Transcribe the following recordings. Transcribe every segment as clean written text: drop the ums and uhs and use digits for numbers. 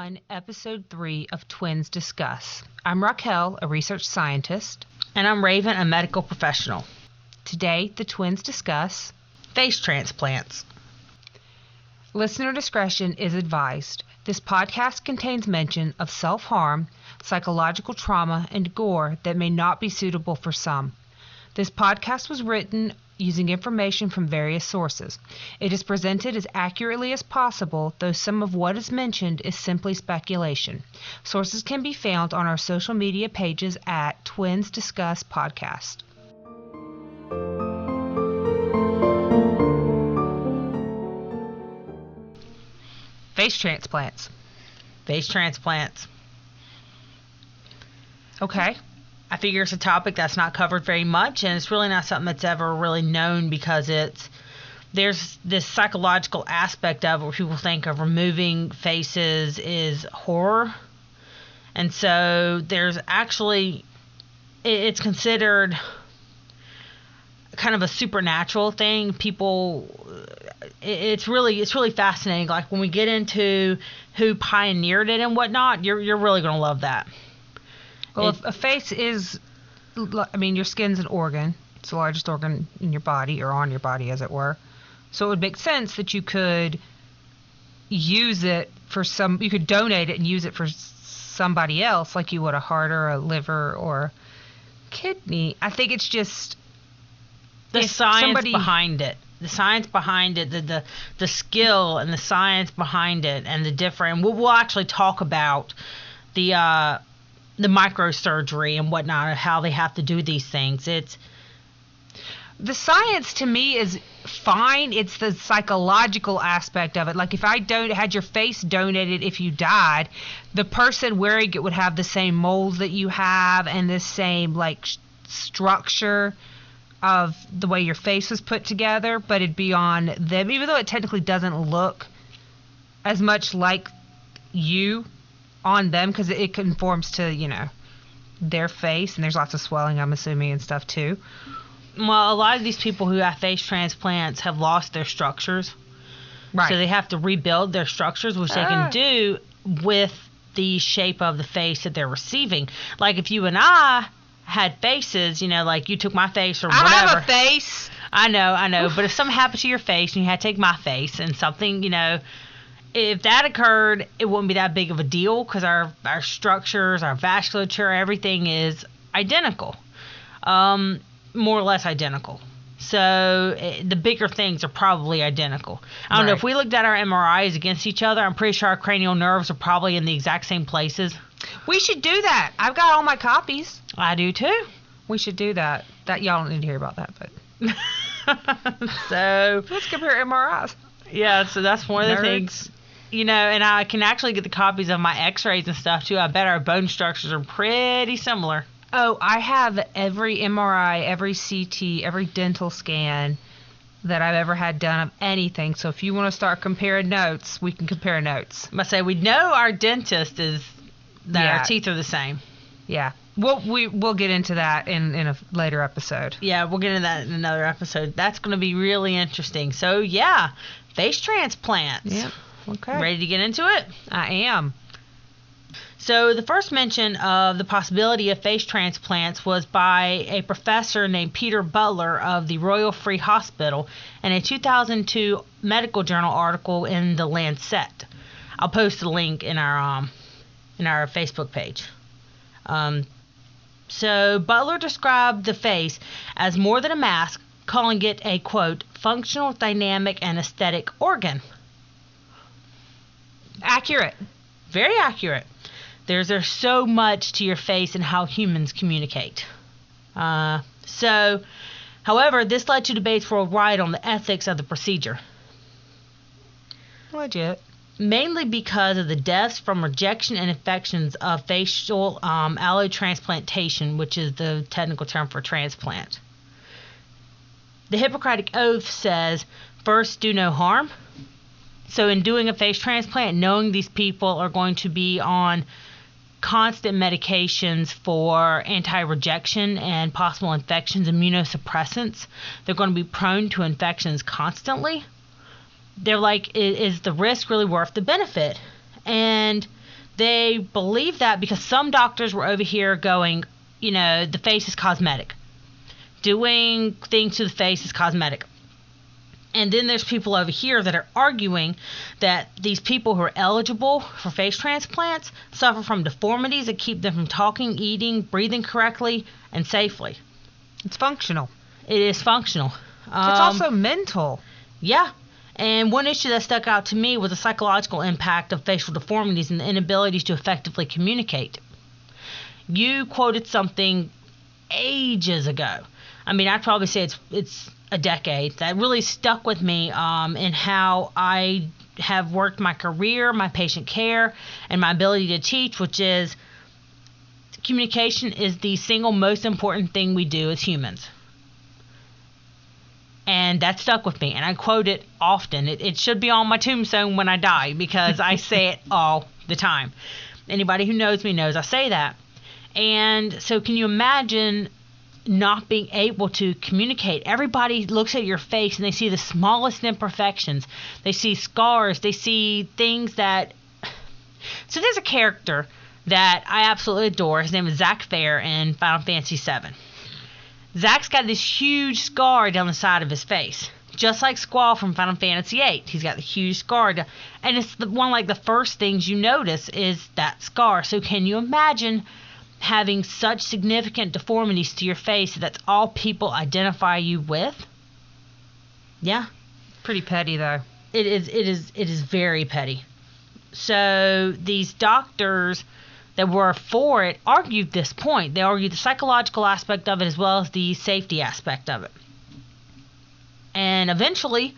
1, Episode 3 of Twins Discuss. I'm Raquel, a research scientist. And I'm Raven, a medical professional. Today, the twins discuss face transplants. Listener discretion is advised. This podcast contains mention of self-harm, psychological trauma, and gore that may not be suitable for some. This podcast was written using information from various sources. It is presented as accurately as possible, though some of what is mentioned is simply speculation. Sources can be found on our social media pages at Twins Discuss Podcast. Face transplants. Face transplants. Okay. I figure it's a topic that's not covered very much, and it's really not something that's ever really known because there's this psychological aspect of it where people think of removing faces is horror. And so there's actually, it's considered kind of a supernatural thing. It's really fascinating. Like when we get into who pioneered it and whatnot, you're really going to love that. Well, if a face is, your skin's an organ. It's the largest organ in your body, or on your body, as it were. So it would make sense that you could use it you could donate it and use it for somebody else, like you would a heart or a liver or kidney. I think it's just the science behind it. The science behind it, the skill and the science behind it, and the different. We'll actually talk about the microsurgery and whatnot, how they have to do these things. The science to me is fine. It's the psychological aspect of it. Like if I had your face donated if you died, the person wearing it would have the same moles that you have and the same structure of the way your face was put together, but it'd be on them, even though it technically doesn't look as much like you on them because it conforms to, their face, and there's lots of swelling, I'm assuming, and stuff too. Well, a lot of these people who have face transplants have lost their structures. Right. So they have to rebuild their structures, which they can do with the shape of the face that they're receiving. Like if you and I had faces, like you took my face or whatever. I have a face. I know. But if something happened to your face and you had to take my face and something, if that occurred, it wouldn't be that big of a deal because our structures, our vasculature, everything is identical, more or less identical. So the bigger things are probably identical. I don't know. If we looked at our MRIs against each other, I'm pretty sure our cranial nerves are probably in the exact same places. We should do that. I've got all my copies. I do too. We should do that. Y'all don't need to hear about that, but so let's compare MRIs. Yeah, so that's one of the things. And I can actually get the copies of my x-rays and stuff, too. I bet our bone structures are pretty similar. Oh, I have every MRI, every CT, every dental scan that I've ever had done of anything. So if you want to start comparing notes, we can compare notes. I say we know our dentist our teeth are the same. Yeah. We'll get into that in a later episode. Yeah, we'll get into that in another episode. That's going to be really interesting. So, yeah, face transplants. Yeah. Okay. Ready to get into it? I am. So the first mention of the possibility of face transplants was by a professor named Peter Butler of the Royal Free Hospital in a 2002 medical journal article in The Lancet. I'll post a link in our Facebook page. So Butler described the face as more than a mask, calling it a, quote, functional, dynamic, and aesthetic organ. Accurate. Very accurate. There's so much to your face and how humans communicate. However, this led to debates worldwide on the ethics of the procedure. Legit. Mainly because of the deaths from rejection and infections of facial allotransplantation, which is the technical term for transplant. The Hippocratic Oath says, first, do no harm. So in doing a face transplant, knowing these people are going to be on constant medications for anti-rejection and possible infections, immunosuppressants, they're going to be prone to infections constantly. They're like, is the risk really worth the benefit? And They believe that because some doctors were over here going, the face is cosmetic. Doing things to the face is cosmetic. And then there's people over here that are arguing that these people who are eligible for face transplants suffer from deformities that keep them from talking, eating, breathing correctly, and safely. It's functional. It is functional. It's also mental. Yeah. And one issue that stuck out to me was the psychological impact of facial deformities and the inabilities to effectively communicate. You quoted something ages ago. I mean, I'd probably say it's a decade that really stuck with me in how I have worked my career, my patient care, and my ability to teach, which is communication is the single most important thing we do as humans. And that stuck with me, and I quote it often. It should be on my tombstone when I die because I say it all the time. Anybody who knows me knows I say that. And so can you imagine not being able to communicate? Everybody looks at your face and they see the smallest imperfections. They see scars. They see things that... So there's a character that I absolutely adore. His name is Zack Fair in Final Fantasy VII. Zack's got this huge scar down the side of his face, just like Squall from Final Fantasy VIII. He's got the huge scar, and it's one of the first things you notice is that scar. So can you imagine having such significant deformities to your face that's all people identify you with? Yeah. Pretty petty, though. It is very petty. So these doctors that were for it argued this point. They argued the psychological aspect of it as well as the safety aspect of it. And eventually,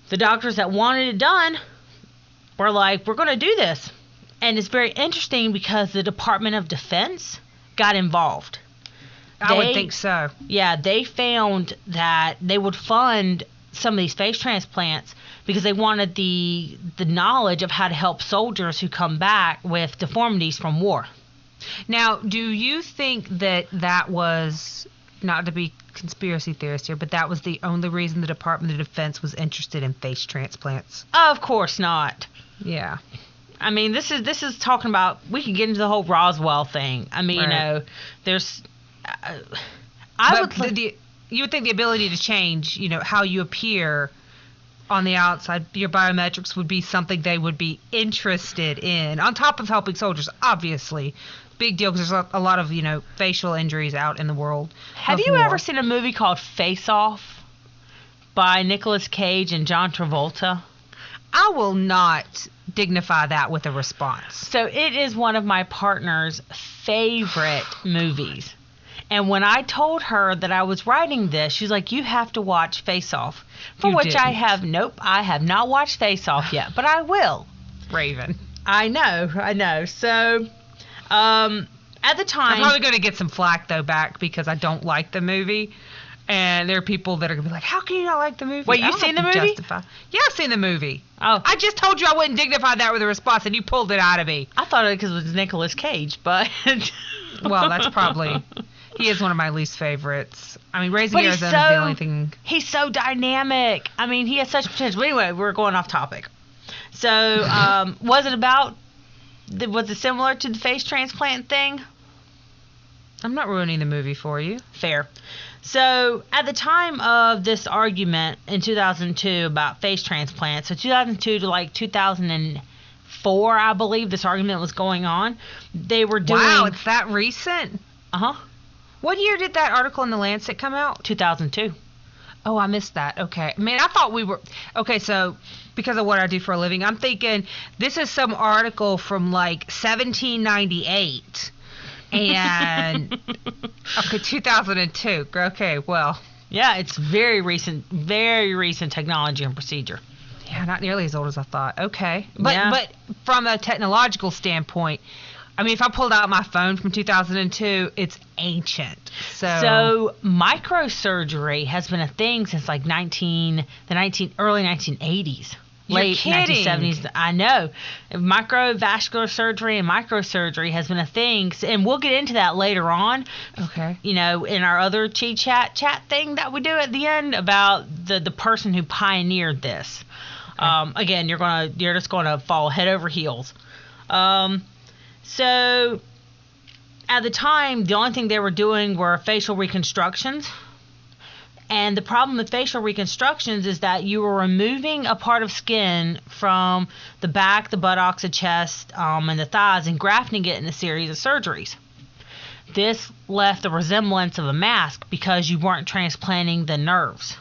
the doctors that wanted it done were like, we're going to do this. And it's very interesting because the Department of Defense got involved. I would think so. Yeah, they found that they would fund some of these face transplants because they wanted the knowledge of how to help soldiers who come back with deformities from war. Now, do you think that was, not to be conspiracy theorist here, but that was the only reason the Department of Defense was interested in face transplants? Of course not. Yeah. I mean, this is talking about, we can get into the whole Roswell thing. I mean, right. There's... You would think the ability to change, how you appear on the outside, your biometrics would be something they would be interested in. On top of helping soldiers, obviously. Big deal because there's a lot of, facial injuries out in the world. Have you ever seen a movie called Face Off by Nicolas Cage and John Travolta? I will not dignify that with a response. So it is one of my partner's favorite movies. And when I told her that I was writing this, she's like, you have to watch Face Off. For which I have not watched Face Off yet, but I will. Raven. I know. So, at the time... I'm probably going to get some flack, though, back because I don't like the movie. And there are people that are going to be like, how can you not like the movie? Wait, you've seen the movie? Yeah, I've seen the movie. Oh. I just told you I wouldn't dignify that with a response, and you pulled it out of me. I thought it because it was Nicolas Cage, but... Well, that's probably... He is one of my least favorites. I mean, Raising Arizona is the only thing... He's so dynamic. I mean, he has such potential. But anyway, we're going off topic. So, was it similar to the face transplant thing? I'm not ruining the movie for you. Fair. So, at the time of this argument in 2002 about face transplants, so 2002 to 2004, I believe this argument was going on, they were doing... Wow, it's that recent? Uh-huh. What year did that article in The Lancet come out? 2002. Oh, I missed that. Okay. Man, I thought we were... Okay, so because of what I do for a living, I'm thinking this is some article from 1798. And... okay, 2002. Okay, well... Yeah, it's very recent technology and procedure. Yeah, not nearly as old as I thought. Okay. But from a technological standpoint... I mean, if I pulled out my phone from 2002, it's ancient. So microsurgery has been a thing since early 1980s. Late 1970s. I know. Microvascular surgery and microsurgery has been a thing, and we'll get into that later on. Okay. In our other chat thing that we do at the end about the person who pioneered this. Okay. Again, you're just going to fall head over heels. So at the time, the only thing they were doing were facial reconstructions. And the problem with facial reconstructions is that you were removing a part of skin from the back, the buttocks, the chest, and the thighs, and grafting it in a series of surgeries. This left a resemblance of a mask because you weren't transplanting the nerves.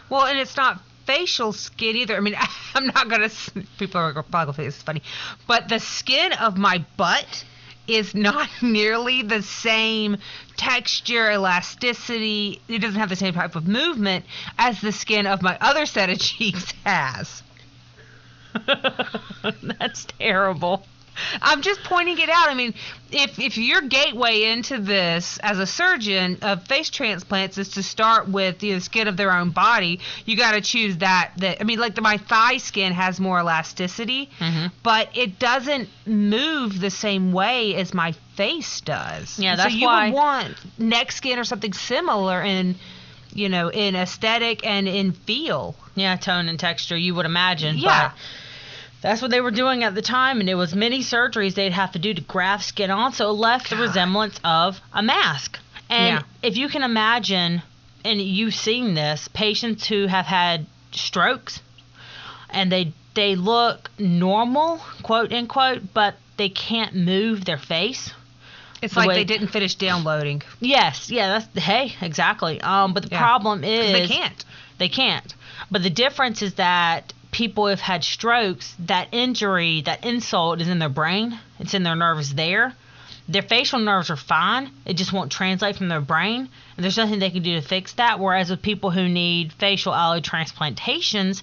Well, and it's not facial skin either. I mean, I'm not going to... People are probably going to think this is funny. But the skin of my butt is not nearly the same texture, elasticity. It doesn't have the same type of movement as the skin of my other set of cheeks has. That's terrible. I'm just pointing it out. I mean, if your gateway into this as a surgeon of face transplants is to start with the skin of their own body, you got to choose that. I mean, like my thigh skin has more elasticity, but it doesn't move the same way as my face does. Yeah, that's so you why would want neck skin or something similar in aesthetic and in feel. Yeah, tone and texture, you would imagine. Yeah. But that's what they were doing at the time, and it was many surgeries they'd have to do to graft skin on, so it left the resemblance of a mask. And if you can imagine, and you've seen this, patients who have had strokes, and they look normal, quote unquote, but they can't move their face. It's like they didn't finish downloading. Yes, yeah, exactly. But the problem is they can't. But the difference is that people who've had strokes, that injury, that insult is in their brain. It's in their nerves there. Their facial nerves are fine. It just won't translate from their brain. And there's nothing they can do to fix that. Whereas with people who need facial allotransplantations,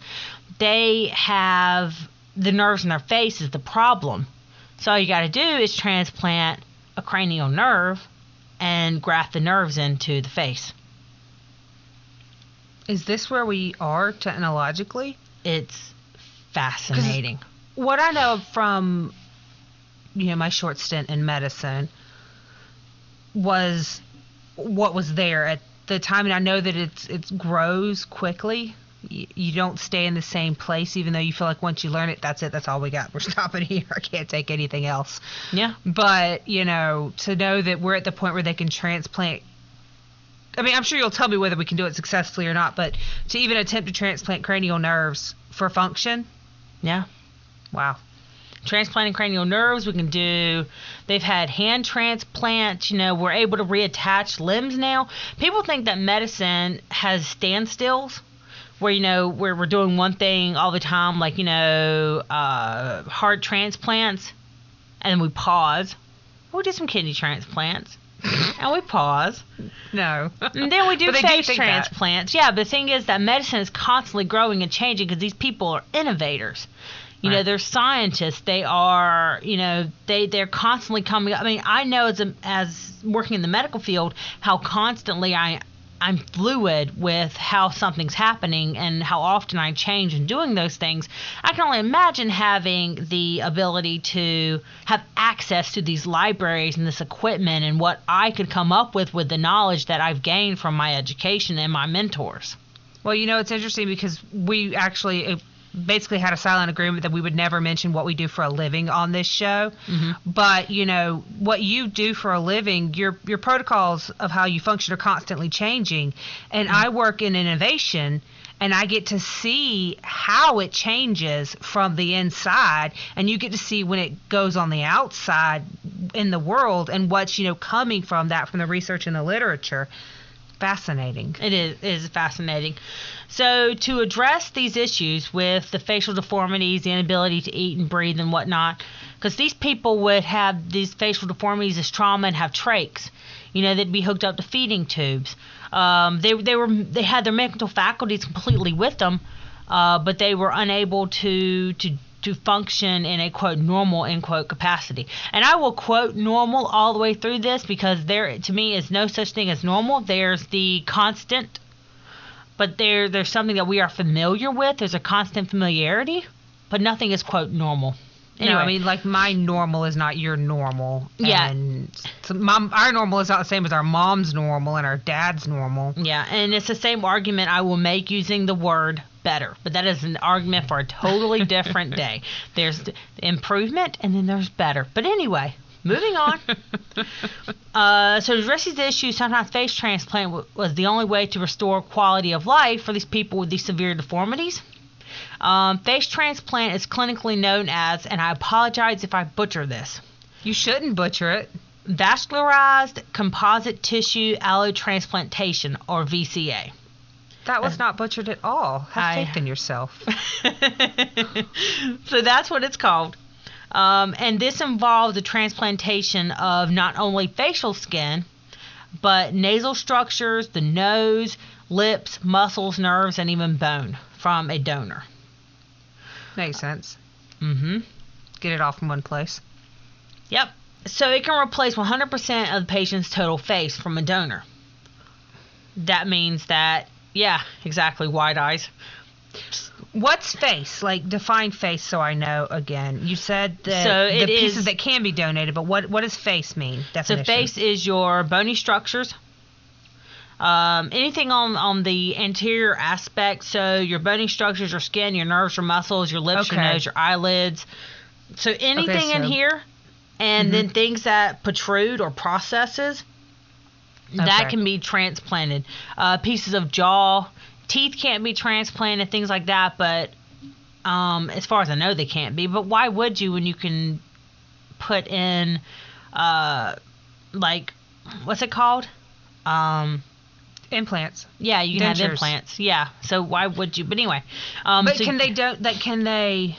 they have the nerves in their face is the problem. So all you got to do is transplant a cranial nerve and graft the nerves into the face. Is this where we are technologically? It's fascinating. What I know from my short stint in medicine was what was there at the time, and I know that it grows quickly. You don't stay in the same place, even though you feel like once you learn it, that's it. That's all we got. We're stopping here. I can't take anything else. Yeah. But to know that we're at the point where they can transplant. I mean, I'm sure you'll tell me whether we can do it successfully or not, but to even attempt to transplant cranial nerves for function. Yeah. Wow. Transplanting cranial nerves, we can do. They've had hand transplants. We're able to reattach limbs now. People think that medicine has standstills where, where we're doing one thing all the time, like, heart transplants, and then we pause. We do some kidney transplants. And we pause. No. And then we do face transplants. Yeah, but the thing is that medicine is constantly growing and changing because these people are innovators. They're scientists. They are, they're constantly coming up. I mean, I know as working in the medical field how constantly I'm fluid with how something's happening and how often I change in doing those things. I can only imagine having the ability to have access to these libraries and this equipment and what I could come up with the knowledge that I've gained from my education and my mentors. Well, it's interesting because we actually basically had a silent agreement that we would never mention what we do for a living on this show. Mm-hmm. But, what you do for a living, your protocols of how you function are constantly changing. And I work in innovation, and I get to see how it changes from the inside, and you get to see when it goes on the outside in the world and what's, coming from that, from the research and the literature. Fascinating. It is fascinating. So to address these issues with the facial deformities, the inability to eat and breathe and whatnot, because these people would have these facial deformities as trauma and have trachs. They'd be hooked up to feeding tubes. They had their mental faculties completely with them, but they were unable to function in a, quote, normal, end quote, capacity. And I will quote normal all the way through this because there, to me, is no such thing as normal. There's the constant, but there's something that we are familiar with. There's a constant familiarity, but nothing is, quote, normal. Anyway. No, I mean, like, my normal is not your normal. Yeah. And so our normal is not the same as our mom's normal and our dad's normal. Yeah, and it's the same argument I will make using the word better. But that is an argument for a totally different day. There's improvement and then there's better. But anyway, Moving on. So to address these issues, sometimes face transplant was the only way to restore quality of life for these people with these severe deformities. Face transplant is clinically known as, and I apologize if I butcher this, You shouldn't butcher it. vascularized composite tissue allotransplantation, or VCA. That was not butchered at all. Have faith in yourself. So that's what it's called. And this involves the transplantation of not only facial skin, but nasal structures, the nose, lips, muscles, nerves, and even bone from a donor. Makes sense. Mm-hmm. Get it all from one place. Yep. So it can replace 100% of the patient's total face from a donor. That means that, yeah, exactly, wide eyes. What's face? Like, define face so I know again. You said that So the pieces that can be donated, but what does face mean? Definition. So face is your bony structures. Anything on the anterior aspect, so your bony structures, your skin, your nerves, your muscles, your lips, your nose, your eyelids. So anything in here, and then things that protrude or processes, that can be transplanted. Pieces of jaw, teeth can't be transplanted, things like that, but as far as I know, they can't be. But why would you when you can put in, like, what's it called? Implants. Yeah, you can Dentures. have implants. Yeah, so why would you? But anyway. But so can they,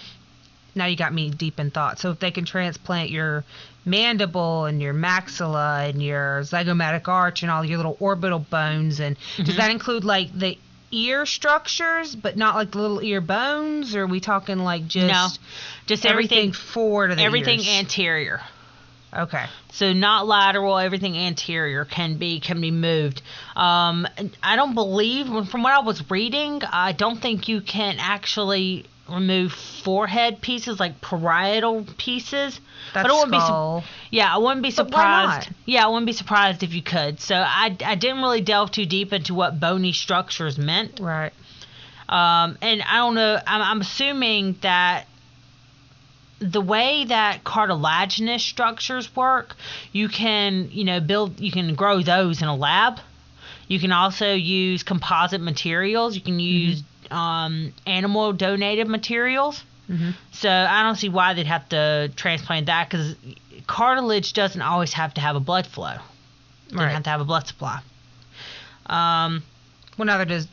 now you got me deep in thought. So if they can transplant your mandible and your maxilla and your zygomatic arch and all your little orbital bones, and does that include like the ear structures, but not like the little ear bones? Or are we talking like just everything forward of the everything ears? anterior. Okay. So not lateral, everything anterior can be moved. I don't believe, from what I was reading, I don't think you can actually remove forehead pieces, like parietal pieces. That's but I wouldn't skull. I wouldn't be But surprised. why not? Yeah, I wouldn't be surprised if you could. So I didn't really delve too deep into what bony structures meant. Right. And I don't know. I'm assuming that the way that cartilaginous structures work, you can, you can grow those in a lab. You can also use composite materials. You can use animal donated materials. So I don't see why they'd have to transplant that, because cartilage doesn't always have to have a blood flow. It doesn't have to have a blood supply. Well, now does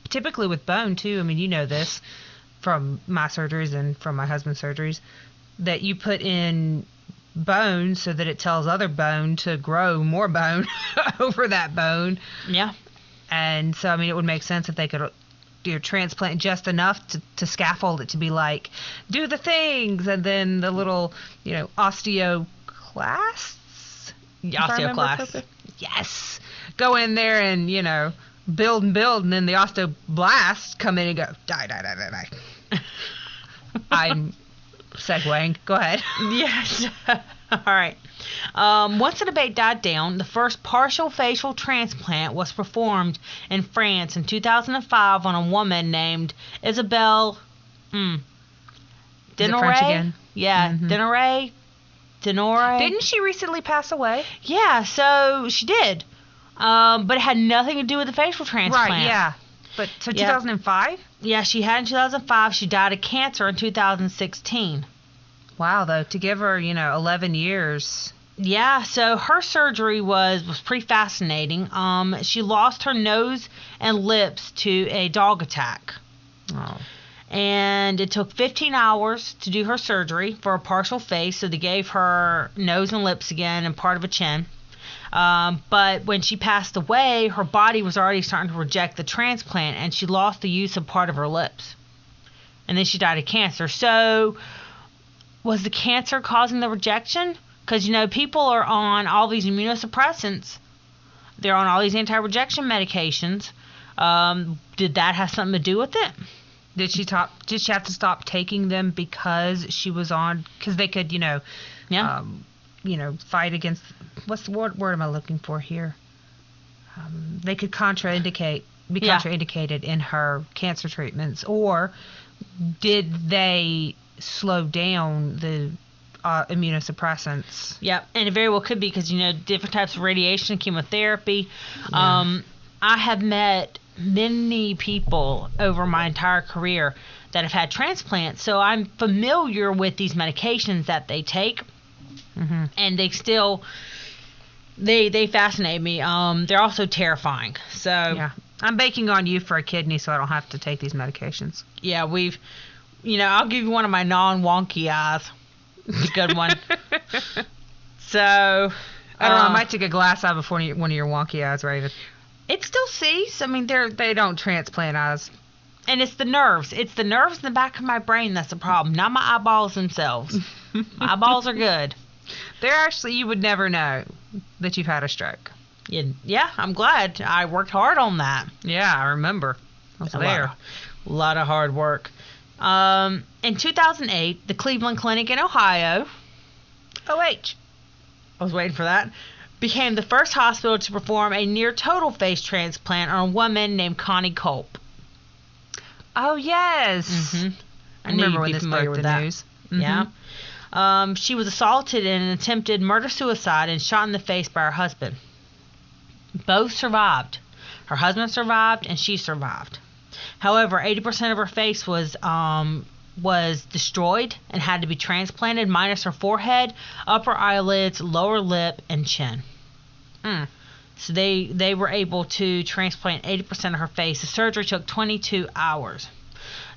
typically with bone too. I mean, you know this from my surgeries and from my husband's surgeries, that you put in bone so that it tells other bone to grow more bone over that bone. Yeah. And so, I mean, it would make sense if they could transplant just enough to scaffold it to be like, do the things, and then the little, osteoclasts? Osteoclasts. Yes. Go in there and, build, and then the osteoblasts come in and go, die. I'm segueing. Go ahead. Yes. All right. Once the debate died down, the first partial facial transplant was performed in France in 2005 on a woman named Isabelle Is it French again? Yeah, Denore. Didn't she recently pass away? Yeah, so she did. But it had nothing to do with the facial transplant. Right, yeah. But, so 2005? Yeah, she had in 2005. She died of cancer in 2016. Wow, though, to give her, 11 years. Yeah, so her surgery was pretty fascinating. She lost her nose and lips to a dog attack. Oh. And it took 15 hours to do her surgery for a partial face, so they gave her nose and lips again and part of a chin. But when she passed away, her body was already starting to reject the transplant, and she lost the use of part of her lips. And then she died of cancer. So was the cancer causing the rejection? Because, people are on all these immunosuppressants. They're on all these anti-rejection medications. Did that have something to do with it? Did she have to stop taking them because she was on, because they could, fight against, what's the word am I looking for here? They could be contraindicated in her cancer treatments, or did they slow down the immunosuppressants. Yep, and it very well could be because, different types of radiation, chemotherapy. Yeah. I have met many people over my entire career that have had transplants, so I'm familiar with these medications that they take, and they still, they fascinate me. They're also terrifying. So yeah, I'm banking on you for a kidney so I don't have to take these medications. Yeah, I'll give you one of my non-wonky eyes. It's a good one. So I don't know. I might take a glass eye before one of your wonky eyes, Raven. It still sees. I mean, They don't transplant eyes. and it's the nerves. It's the nerves in the back of my brain that's the problem, not my eyeballs themselves. My eyeballs are good. They're actually, you would never know that you've had a stroke. Yeah, I'm glad. I worked hard on that. Yeah, I remember. I was there. A lot of hard work. In 2008, the Cleveland Clinic in Ohio, OH. I was waiting for that, became the first hospital to perform a near total face transplant on a woman named Connie Culp. Oh, yes. I remember when this broke the news. Yeah. She was assaulted in an attempted murder-suicide and shot in the face by her husband. Both survived. Her husband survived, and she survived. However, 80% of her face was destroyed and had to be transplanted, minus her forehead, upper eyelids, lower lip, and chin. So they were able to transplant 80% of her face. The surgery took 22 hours.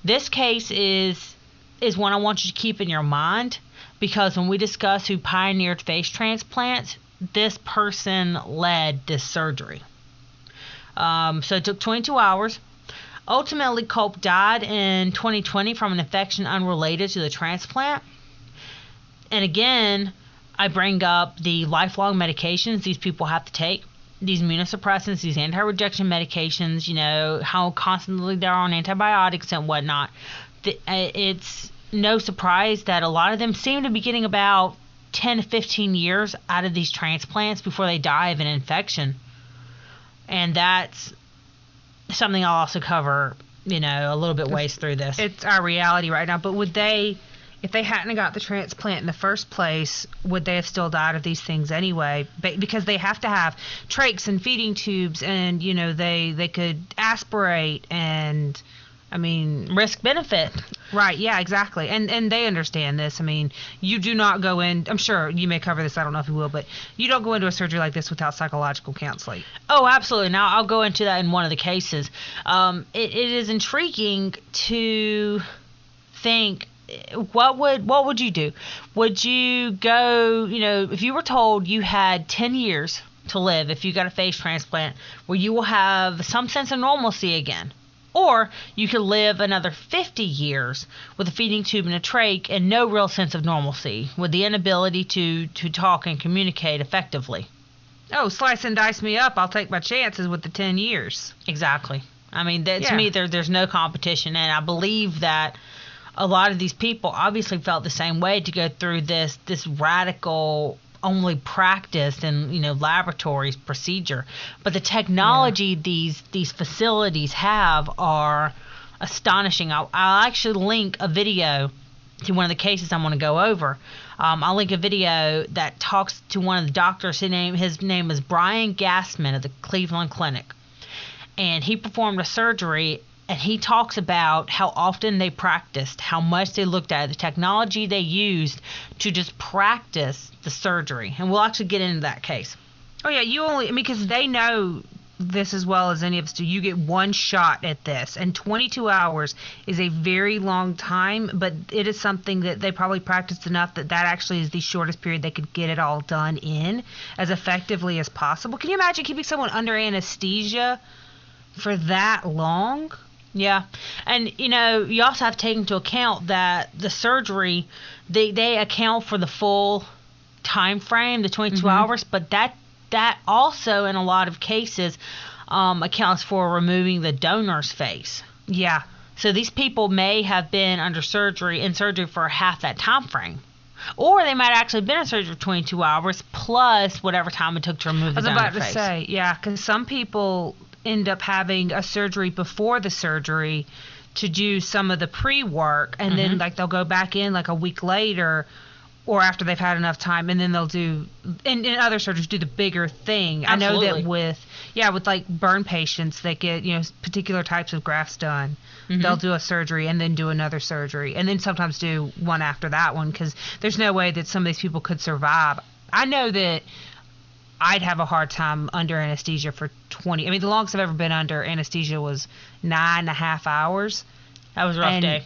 This case is one I want you to keep in your mind, because when we discuss who pioneered face transplants, this person led this surgery. So it took 22 hours. Ultimately, Culp died in 2020 from an infection unrelated to the transplant. And again, I bring up the lifelong medications these people have to take. These immunosuppressants, these anti-rejection medications, how constantly they're on antibiotics and whatnot. It's no surprise that a lot of them seem to be getting about 10 to 15 years out of these transplants before they die of an infection. And that's something I'll also cover, a little bit ways through this. It's our reality right now. But would they, if they hadn't got the transplant in the first place, would they have still died of these things anyway? Because they have to have trachs and feeding tubes, and they could aspirate, and risk benefit. Right, yeah, exactly. And they understand this. You do not go in, I'm sure you may cover this, I don't know if you will, but you don't go into a surgery like this without psychological counseling. Oh, absolutely. Now, I'll go into that in one of the cases. It is intriguing to think, what would you do? Would you go, if you were told you had 10 years to live if you got a face transplant, where you will have some sense of normalcy again? Or you could live another 50 years with a feeding tube and a trach and no real sense of normalcy, with the inability to talk and communicate effectively. Oh, slice and dice me up. I'll take my chances with the 10 years. Exactly. To me, there's no competition, and I believe that a lot of these people obviously felt the same way to go through this radical, only practiced in laboratories procedure. But the technology these facilities have are astonishing. I'll actually link a video to one of the cases I want to go over. I'll link a video that talks to one of the doctors. His name is Brian Gassman of the Cleveland Clinic, and he performed a surgery. And he talks about how often they practiced, how much they looked at it, the technology they used to just practice the surgery. And we'll actually get into that case. Oh, yeah, because they know this as well as any of us do. You get one shot at this, and 22 hours is a very long time, but it is something that they probably practiced enough that actually is the shortest period they could get it all done in as effectively as possible. Can you imagine keeping someone under anesthesia for that long? Yeah, and you also have to take into account that the surgery, they account for the full time frame, the 22 hours, but that also in a lot of cases accounts for removing the donor's face. Yeah. So these people may have been in surgery for half that time frame. Or they might actually have been in surgery for 22 hours plus whatever time it took to remove the donor's face. I was about to say, yeah, because some people end up having a surgery before the surgery to do some of the pre-work, and then they'll go back in a week later, or after they've had enough time, and then they'll do, and other surgeries do the bigger thing. Absolutely. I know that with like burn patients that get, particular types of grafts done, they'll do a surgery and then do another surgery, and then sometimes do one after that one, because there's no way that some of these people could survive. I know that I'd have a hard time under anesthesia for 20. I mean, the longest I've ever been under anesthesia was 9.5 hours. That was a rough day.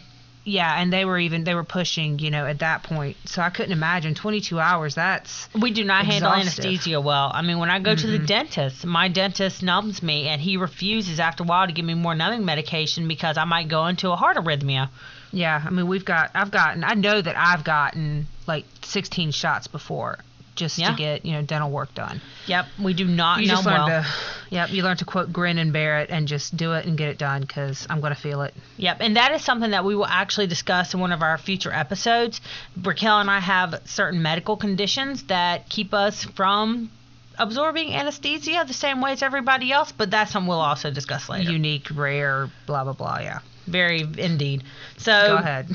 Yeah, and they were pushing, at that point. So I couldn't imagine 22 hours. That's We do not handle exhaustive. anesthesia well. I mean, when I go to the dentist, my dentist numbs me, and he refuses after a while to give me more numbing medication because I might go into a heart arrhythmia. Yeah, I mean, I know that I've gotten like 16 shots before just to get, dental work done. Yep, we do not You numb just well. you learn to quote, grin and bear it, and just do it and get it done, because I'm going to feel it. Yep, and that is something that we will actually discuss in one of our future episodes. Raquel and I have certain medical conditions that keep us from absorbing anesthesia the same way as everybody else, but that's something we'll also discuss later. Unique, rare, blah, blah, blah, yeah. Very indeed. So Go ahead.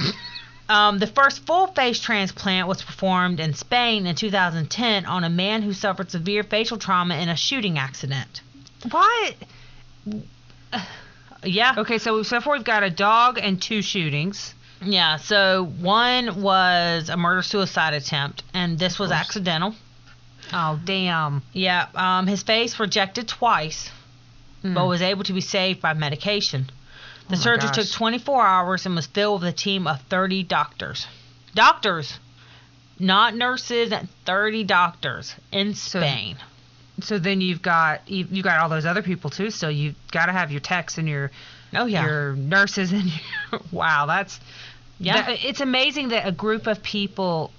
The first full face transplant was performed in Spain in 2010 on a man who suffered severe facial trauma in a shooting accident. What? Yeah. Okay, so far we've got a dog and 2 shootings. Yeah, so one was a murder-suicide attempt, and this was accidental. Oh, damn. Yeah, his face rejected twice, but was able to be saved by medication. The surgery took 24 hours and was filled with a team of 30 doctors. Doctors! Not nurses, 30 doctors in Spain. So then you've got all those other people too. So you've got to have your techs and your nurses and your, wow, it's amazing that a group of people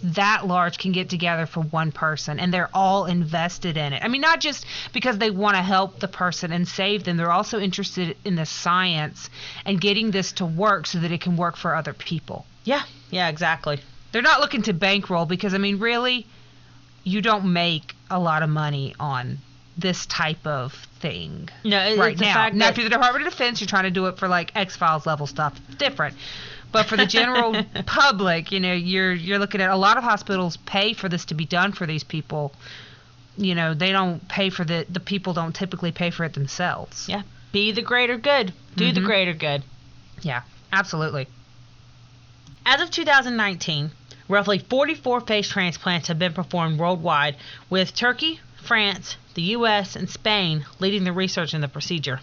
that large can get together for one person, and they're all invested in it. I mean, not just because they want to help the person and save them, they're also interested in the science and getting this to work so that it can work for other people. Yeah, exactly. They're not looking to bankroll, because, I mean, really, you don't make a lot of money on this type of thing. No, right it's the now. fact Now, that if you're the Department of Defense, you're trying to do it for like X-Files level stuff. Different. But for the general public, you're looking at a lot of hospitals pay for this to be done for these people. They don't pay for the people don't typically pay for it themselves. Yeah. Be the greater good. Do the greater good. Yeah, absolutely. As of 2019, roughly 44 face transplants have been performed worldwide, with Turkey, France, the U.S., and Spain leading the research in the procedure.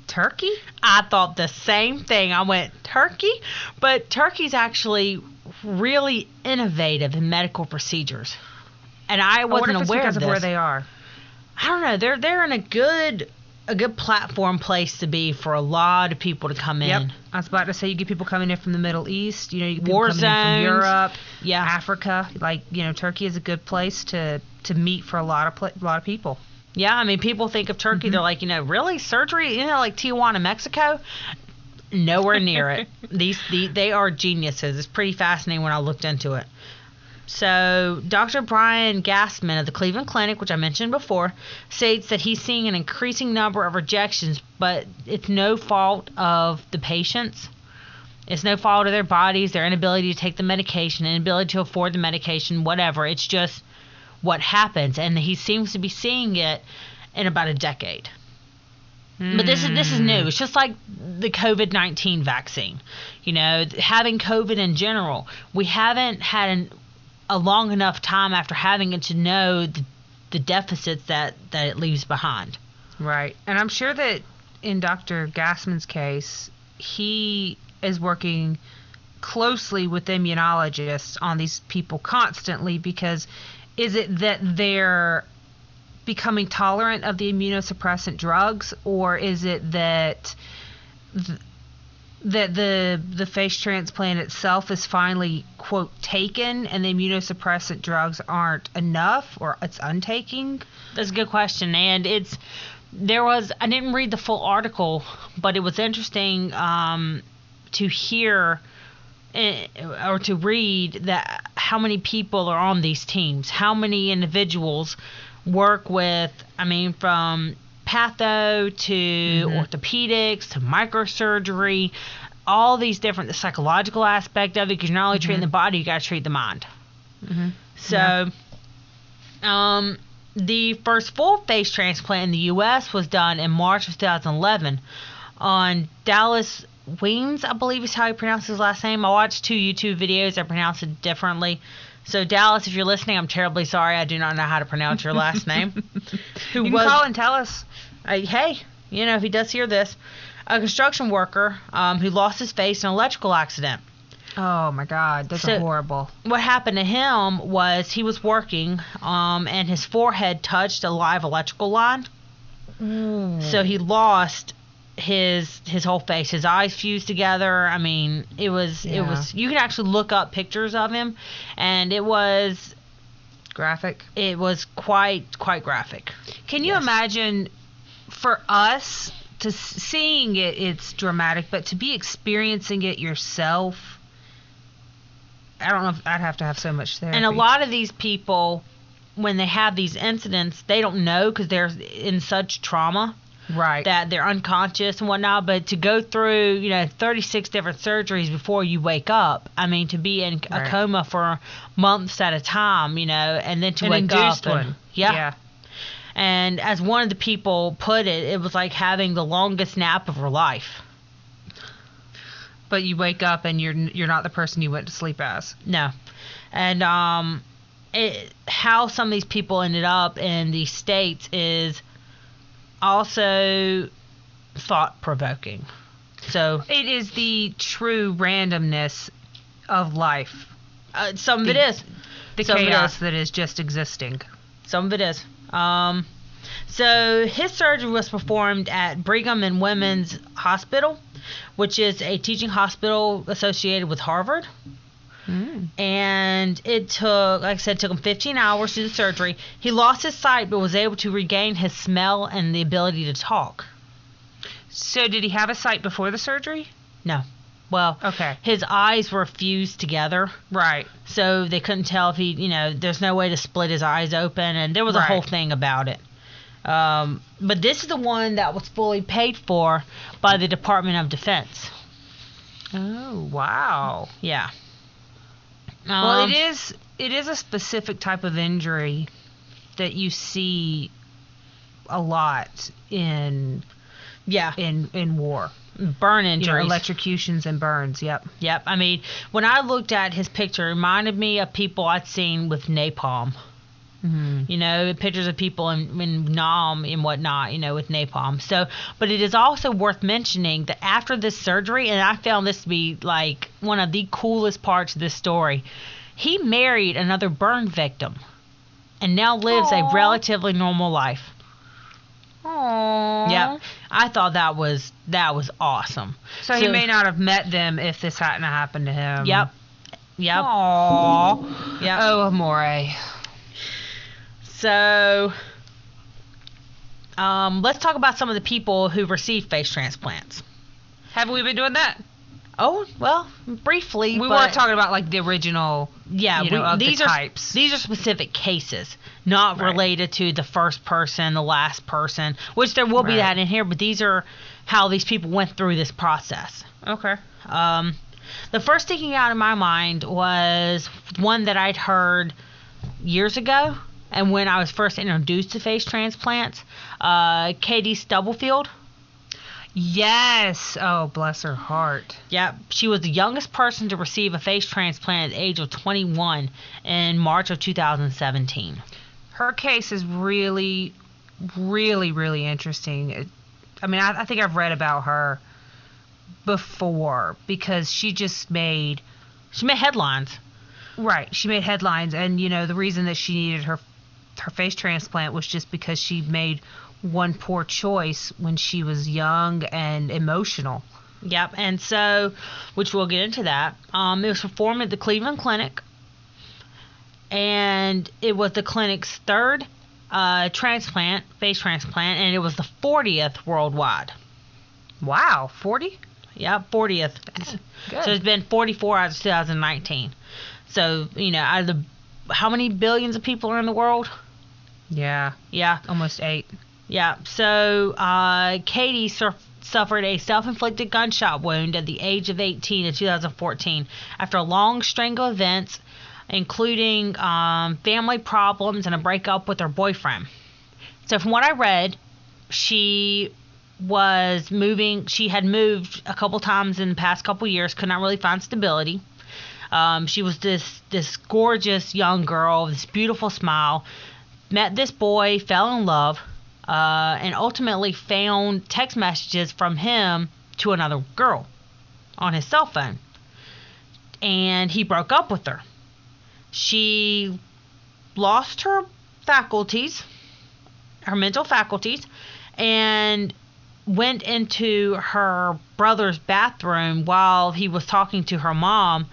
Turkey? I thought the same thing. I went, Turkey? But Turkey's actually really innovative in medical procedures. And I wasn't aware of this. Of where they are. I don't know. They're in a good platform place to be for a lot of people to come in. Yep. I was about to say, you get people coming in from the Middle East, you get people War coming in from Europe, yeah, Africa. Like, Turkey is a good place to meet for a lot of people. Yeah, I mean, people think of Turkey, they're like, really? Surgery? Like Tijuana, Mexico? Nowhere near it. They are geniuses. It's pretty fascinating when I looked into it. So, Dr. Brian Gassman of the Cleveland Clinic, which I mentioned before, states that he's seeing an increasing number of rejections, but it's no fault of the patients. It's no fault of their bodies, their inability to take the medication, inability to afford the medication, whatever. It's just what happens, and he seems to be seeing it in about a decade. But this is new. It's just like the COVID-19 vaccine. Having COVID in general, we haven't had a long enough time after having it to know the deficits that it leaves behind. Right. And I'm sure that in Dr. Gassman's case, he is working closely with immunologists on these people constantly, because is it that they're becoming tolerant of the immunosuppressant drugs, or is it that the face transplant itself is finally, quote, taken, and the immunosuppressant drugs aren't enough, or it's untaking? That's a good question, and I didn't read the full article, but it was interesting to hear or to read that how many people are on these teams, how many individuals work with, from patho to orthopedics to microsurgery, all these different, the psychological aspect of it, because you're not only treating the body, you got to treat the mind. So, the first full face transplant in the U.S. was done in March of 2011 on Dallas Weems, I believe is how he pronounced his last name. I watched 2 YouTube videos that pronounce it differently. So, Dallas, if you're listening, I'm terribly sorry. I do not know how to pronounce your last name. You can call and tell us. Hey, you know, if he does hear this, a construction worker who lost his face in an electrical accident. Oh, my God. That's horrible. What happened to him was he was working, and his forehead touched a live electrical line. So he lost his whole face. His eyes fused together. I mean, it was you can actually look up pictures of him, and it was graphic. It was quite graphic. Can you imagine, for us to seeing it, it's dramatic, but to be experiencing it yourself, I don't know if I'd have to have so much therapy. And a lot of these people, when they have these incidents, they don't know because they're in such trauma. Right. That they're unconscious and whatnot. But to go through, 36 different surgeries before you wake up, I mean, to be in a coma for months at a time, and then to wake up. One. Yeah. And as one of the people put it, it was like having the longest nap of her life. But you wake up and you're not the person you went to sleep as. No. And how some of these people ended up in these states is also thought-provoking. So it is the true randomness of life. Some of it is. The chaos that is just existing. Some of it is. So his surgery was performed at Brigham and Women's Hospital, which is a teaching hospital associated with Harvard. And it took, like I said, him 15 hours to do the surgery. He lost his sight but was able to regain his smell and the ability to talk. So did he have a sight before the surgery? No. Well, okay. His eyes were fused together. Right. So they couldn't tell if he, there's no way to split his eyes open, and there was a whole thing about it. But this is the one that was fully paid for by the Department of Defense. Oh, wow. Yeah. Well, it is a specific type of injury that you see a lot in war. Burn injuries. Electrocutions and burns, yep. Yep. I mean, when I looked at his picture, it reminded me of people I'd seen with napalm. Pictures of people in Nam and whatnot, with napalm. So, but it is also worth mentioning that after this surgery, and I found this to be like one of the coolest parts of this story, he married another burn victim and now lives a relatively normal life. Aww. Yep. I thought that was awesome. So he may not have met them if this hadn't happened to him. Yep. Aww. Yep. Oh, amore. So, let's talk about some of the people who received face transplants. Haven't we been doing that? Oh, well, briefly. We weren't talking about like the original. Yeah, these types. These are specific cases, not related to the first person, the last person, which there will be that in here. But these are how these people went through this process. Okay. The first sticking out in my mind was one that I'd heard years ago. And when I was first introduced to face transplants, Katie Stubblefield. Yes. Oh, bless her heart. Yeah, she was the youngest person to receive a face transplant at the age of 21 in March of 2017. Her case is really, really, really interesting. I think I've read about her before because she made headlines. Right. She made headlines, and the reason that she needed her face transplant was just because she made one poor choice when she was young and emotional. Yep, and so, which we'll get into that. It was performed at the Cleveland Clinic, and it was the clinic's third face transplant, and it was the 40th worldwide. Wow, 40? Yep, 40th. Good. So it's been 44 out of 2019. So, out of the, how many billions of people are in the world? Yeah. Yeah. Almost 8. Yeah. So, Katie suffered a self-inflicted gunshot wound at the age of 18 in 2014 after a long string of events, including family problems and a breakup with her boyfriend. So from what I read, she had moved a couple times in the past couple years, could not really find stability. She was this gorgeous young girl, this beautiful smile, met this boy, fell in love, and ultimately found text messages from him to another girl on his cell phone. And he broke up with her. She lost her mental faculties, and went into her brother's bathroom while he was talking to her mom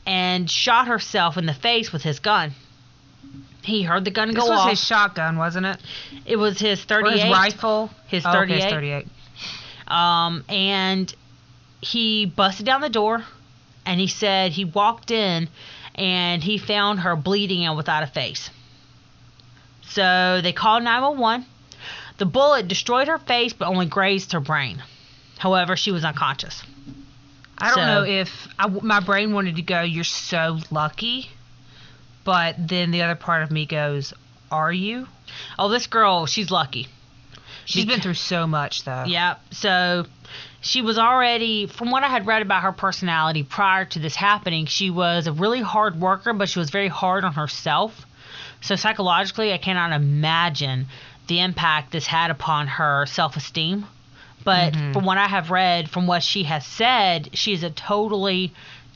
and shot herself in the face with his gun. He heard the gun go off. This was his shotgun, wasn't it? It was his 38. Or his rifle? His 38. Okay, his 38. And he busted down the door, and he said he walked in and he found her bleeding and without a face. So they called 911. The bullet destroyed her face but only grazed her brain. However, she was unconscious. I don't know if my brain wanted to go, you're so lucky, but then the other part of me goes, are you? Oh, this girl, she's lucky. She's been through so much, though. Yeah, so she was already, from what I had read about her personality prior to this happening, she was a really hard worker, but she was very hard on herself. So psychologically, I cannot imagine the impact this had upon her self-esteem. But from what I have read, from what she has said, she's a totally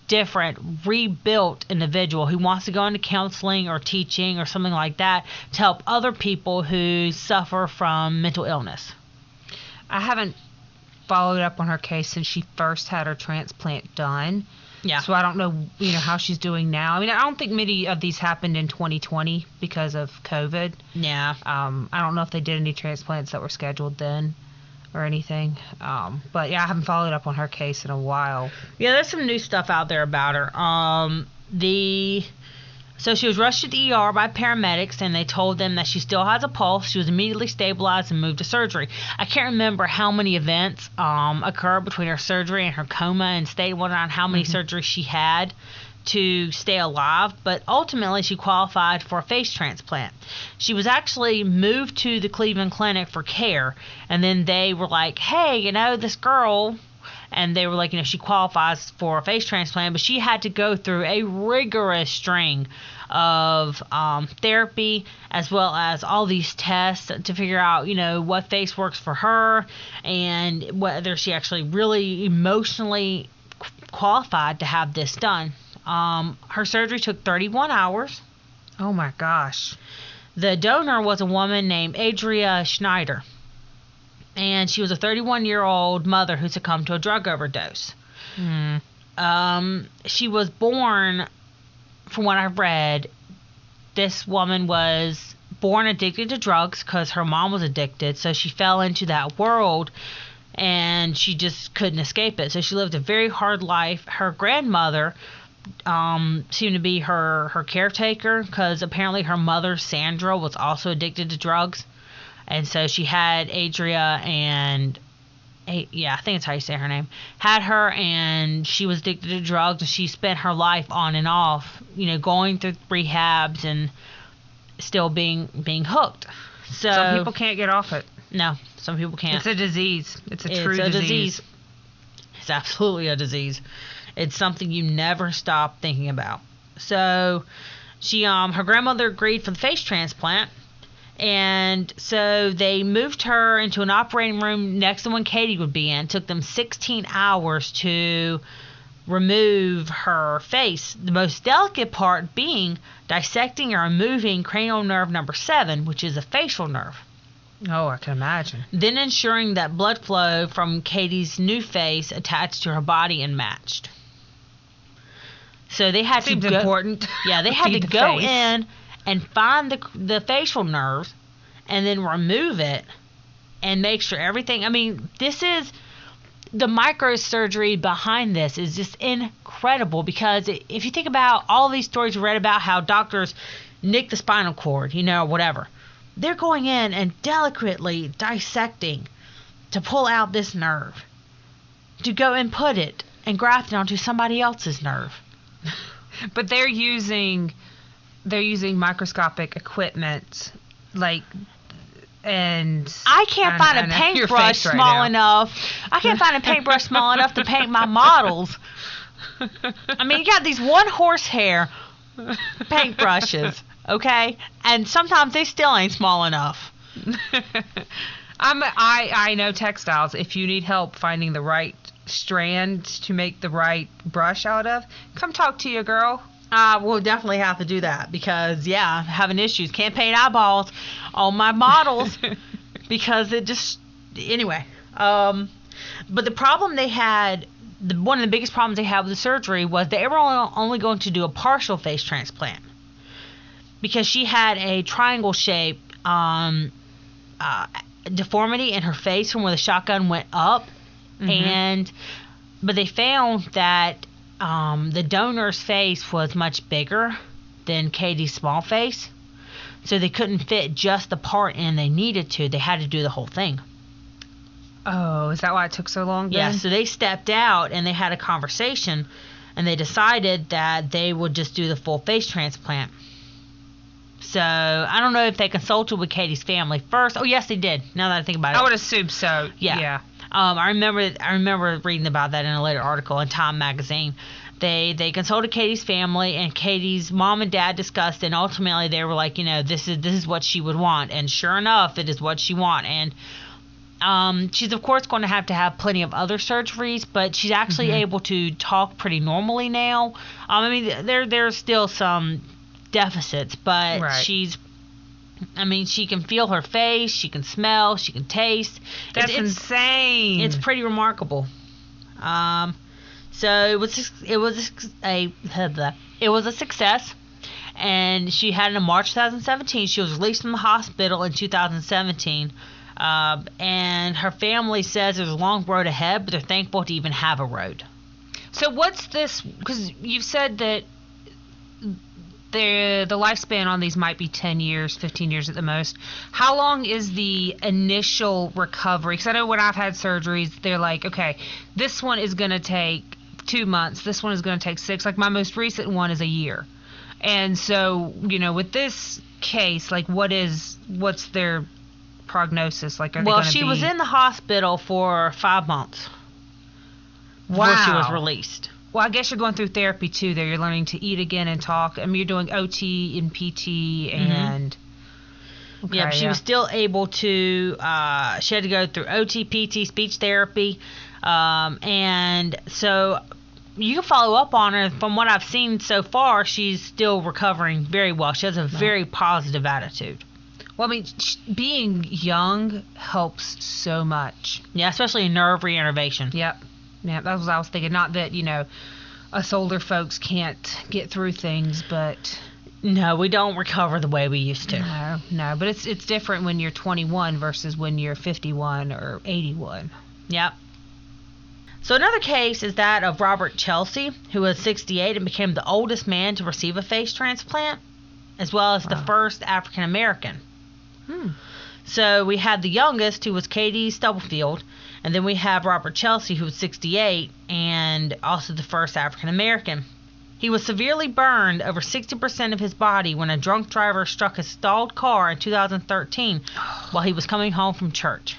different, rebuilt individual who wants to go into counseling or teaching or something like that to help other people who suffer from mental illness. I haven't followed up on her case since she first had her transplant done. Yeah. So I don't know, how she's doing now. I mean, I don't think many of these happened in 2020 because of COVID. Yeah. I don't know if they did any transplants that were scheduled then or anything. But yeah, I haven't followed up on her case in a while. Yeah, there's some new stuff out there about her. So she was rushed to the ER by paramedics, and they told them that she still has a pulse. She was immediately stabilized and moved to surgery. I can't remember how many events occurred between her surgery and her coma, and stayed wondering on how many surgeries she had to stay alive, but ultimately she qualified for a face transplant. She was actually moved to the Cleveland Clinic for care, and then they were like, hey, this girl, and they were like, she qualifies for a face transplant, but she had to go through a rigorous string of therapy, as well as all these tests to figure out, what face works for her, and whether she actually really emotionally qualified to have this done. Her surgery took 31 hours. Oh my gosh. The donor was a woman named Adria Schneider, and she was a 31-year-old mother who succumbed to a drug overdose. She was born, from what I've read, this woman was born addicted to drugs because her mom was addicted, so she fell into that world and she just couldn't escape it. So she lived a very hard life. Her grandmother seemed to be her caretaker, because apparently her mother, Sandra, was also addicted to drugs. And so she had Adria and, I think it's how you say her name, had her, and she was addicted to drugs, and she spent her life on and off, going through rehabs and still being hooked. So some people can't get off it. No, some people can't. It's a disease. It's a true disease. It's absolutely a disease. It's something you never stop thinking about. So she, her grandmother agreed for the face transplant, and so they moved her into an operating room next to one Katie would be in. It took them 16 hours to remove her face. The most delicate part being dissecting or removing cranial nerve number 7, which is a facial nerve. Oh, I can imagine. Then ensuring that blood flow from Katie's new face attached to her body and matched. So they had Seems to go, important. Yeah, they had to go face. in and find the facial nerve and then remove it and make sure everything. I mean, this is the microsurgery behind this is just incredible, because if you think about all these stories you read about how doctors nick the spinal cord, whatever, they're going in and delicately dissecting to pull out this nerve, to go and put it and graft it onto somebody else's nerve. But they're using microscopic equipment, like, and I can't find a paintbrush small enough. I can't find a paintbrush small enough to paint my models. I mean, you got these one horsehair paintbrushes, okay? And sometimes they still ain't small enough. I know textiles. If you need help finding the right strand to make the right brush out of, come talk to your girl. We'll definitely have to do that because, yeah, I'm having issues. Can't paint eyeballs on my models because it just... Anyway. But the problem they had, one of the biggest problems they had with the surgery was they were only going to do a partial face transplant because she had a triangle-shaped deformity in her face from where the shotgun went up. But they found that the donor's face was much bigger than Katie's small face, so they couldn't fit just the part in they needed to. They had to do the whole thing. Oh, is that why it took so long then? Yeah, so they stepped out and they had a conversation, and they decided that they would just do the full face transplant. So I don't know if they consulted with Katie's family first. Oh, yes, they did. Now that I think about it, I would assume so. Yeah. I remember reading about that in a later article in Time magazine. They consulted Katie's family, and Katie's mom and dad discussed, and ultimately they were like, this is what she would want, and sure enough, it is what she want. And she's of course going to have plenty of other surgeries, but she's actually able to talk pretty normally now. I mean, there's still some deficits, but right. She can feel her face, she can smell, she can taste. That's insane. It's pretty remarkable. So it was a success, and she had it in March 2017. She was released from the hospital in 2017, and her family says there's a long road ahead, but they're thankful to even have a road. So what's this? Because you've said that the lifespan on these might be 10 years, 15 years at the most. How long is the initial recovery? Because I know when I've had surgeries, they're like, okay, this one is going to take 2 months. This one is going to take 6. Like my most recent one is a year. And so, with this case, like what's their prognosis? Like, she was in the hospital for 5 months. Wow. Before she was released. Well, I guess you're going through therapy too there. You're learning to eat again and talk. I mean, you're doing OT and PT and... Okay, yeah, she was still able to... she had to go through OT, PT, speech therapy. And so you can follow up on her. From what I've seen so far, she's still recovering very well. She has a very positive attitude. Well, I mean, being young helps so much. Yeah, especially nerve reinnervation. Yep. Yeah, that's what I was thinking. Not that, us older folks can't get through things, but... No, we don't recover the way we used to. No, but it's different when you're 21 versus when you're 51 or 81. Yep. So another case is that of Robert Chelsea, who was 68 and became the oldest man to receive a face transplant, as well as the first African American. So we had the youngest, who was Katie Stubblefield, and then we have Robert Chelsea, who was 68, and also the first African American. He was severely burned over 60% of his body when a drunk driver struck his stalled car in 2013 while he was coming home from church.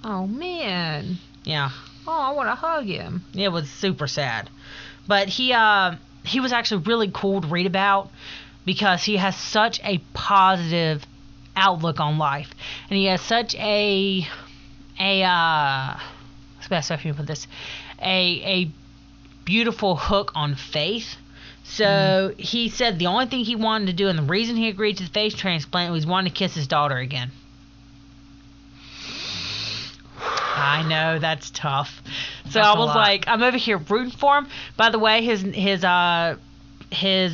Oh, man. Yeah. Oh, I want to hug him. It was super sad. But he was actually really cool to read about because he has such a positive outlook on life. And he has such a beautiful hook on faith. So he said the only thing he wanted to do, and the reason he agreed to the face transplant, was he wanted to kiss his daughter again. I know, that's tough. So I was like, I'm over here rooting for him. By the way, his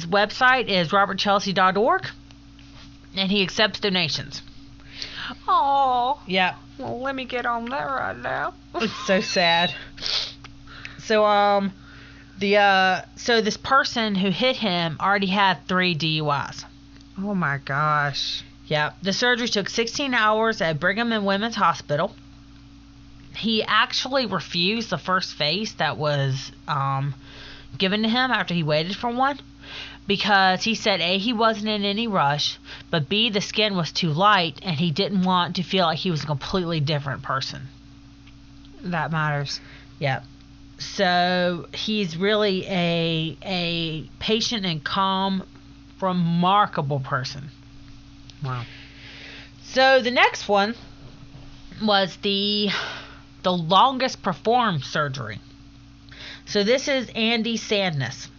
website is robertchelsea.org, and he accepts donations. Oh. Yeah. Well, let me get on that right now. It's so sad. So so this person who hit him already had 3 DUIs. Oh my gosh. Yeah. The surgery took 16 hours at Brigham and Women's Hospital. he actually refused the first face that was given to him after he waited for one, because he said A, he wasn't in any rush, but B, the skin was too light and he didn't want to feel like he was a completely different person. That matters. Yep. So he's really a patient and calm, remarkable person. Wow. So the next one was the longest performed surgery. So this is Andy Sadness.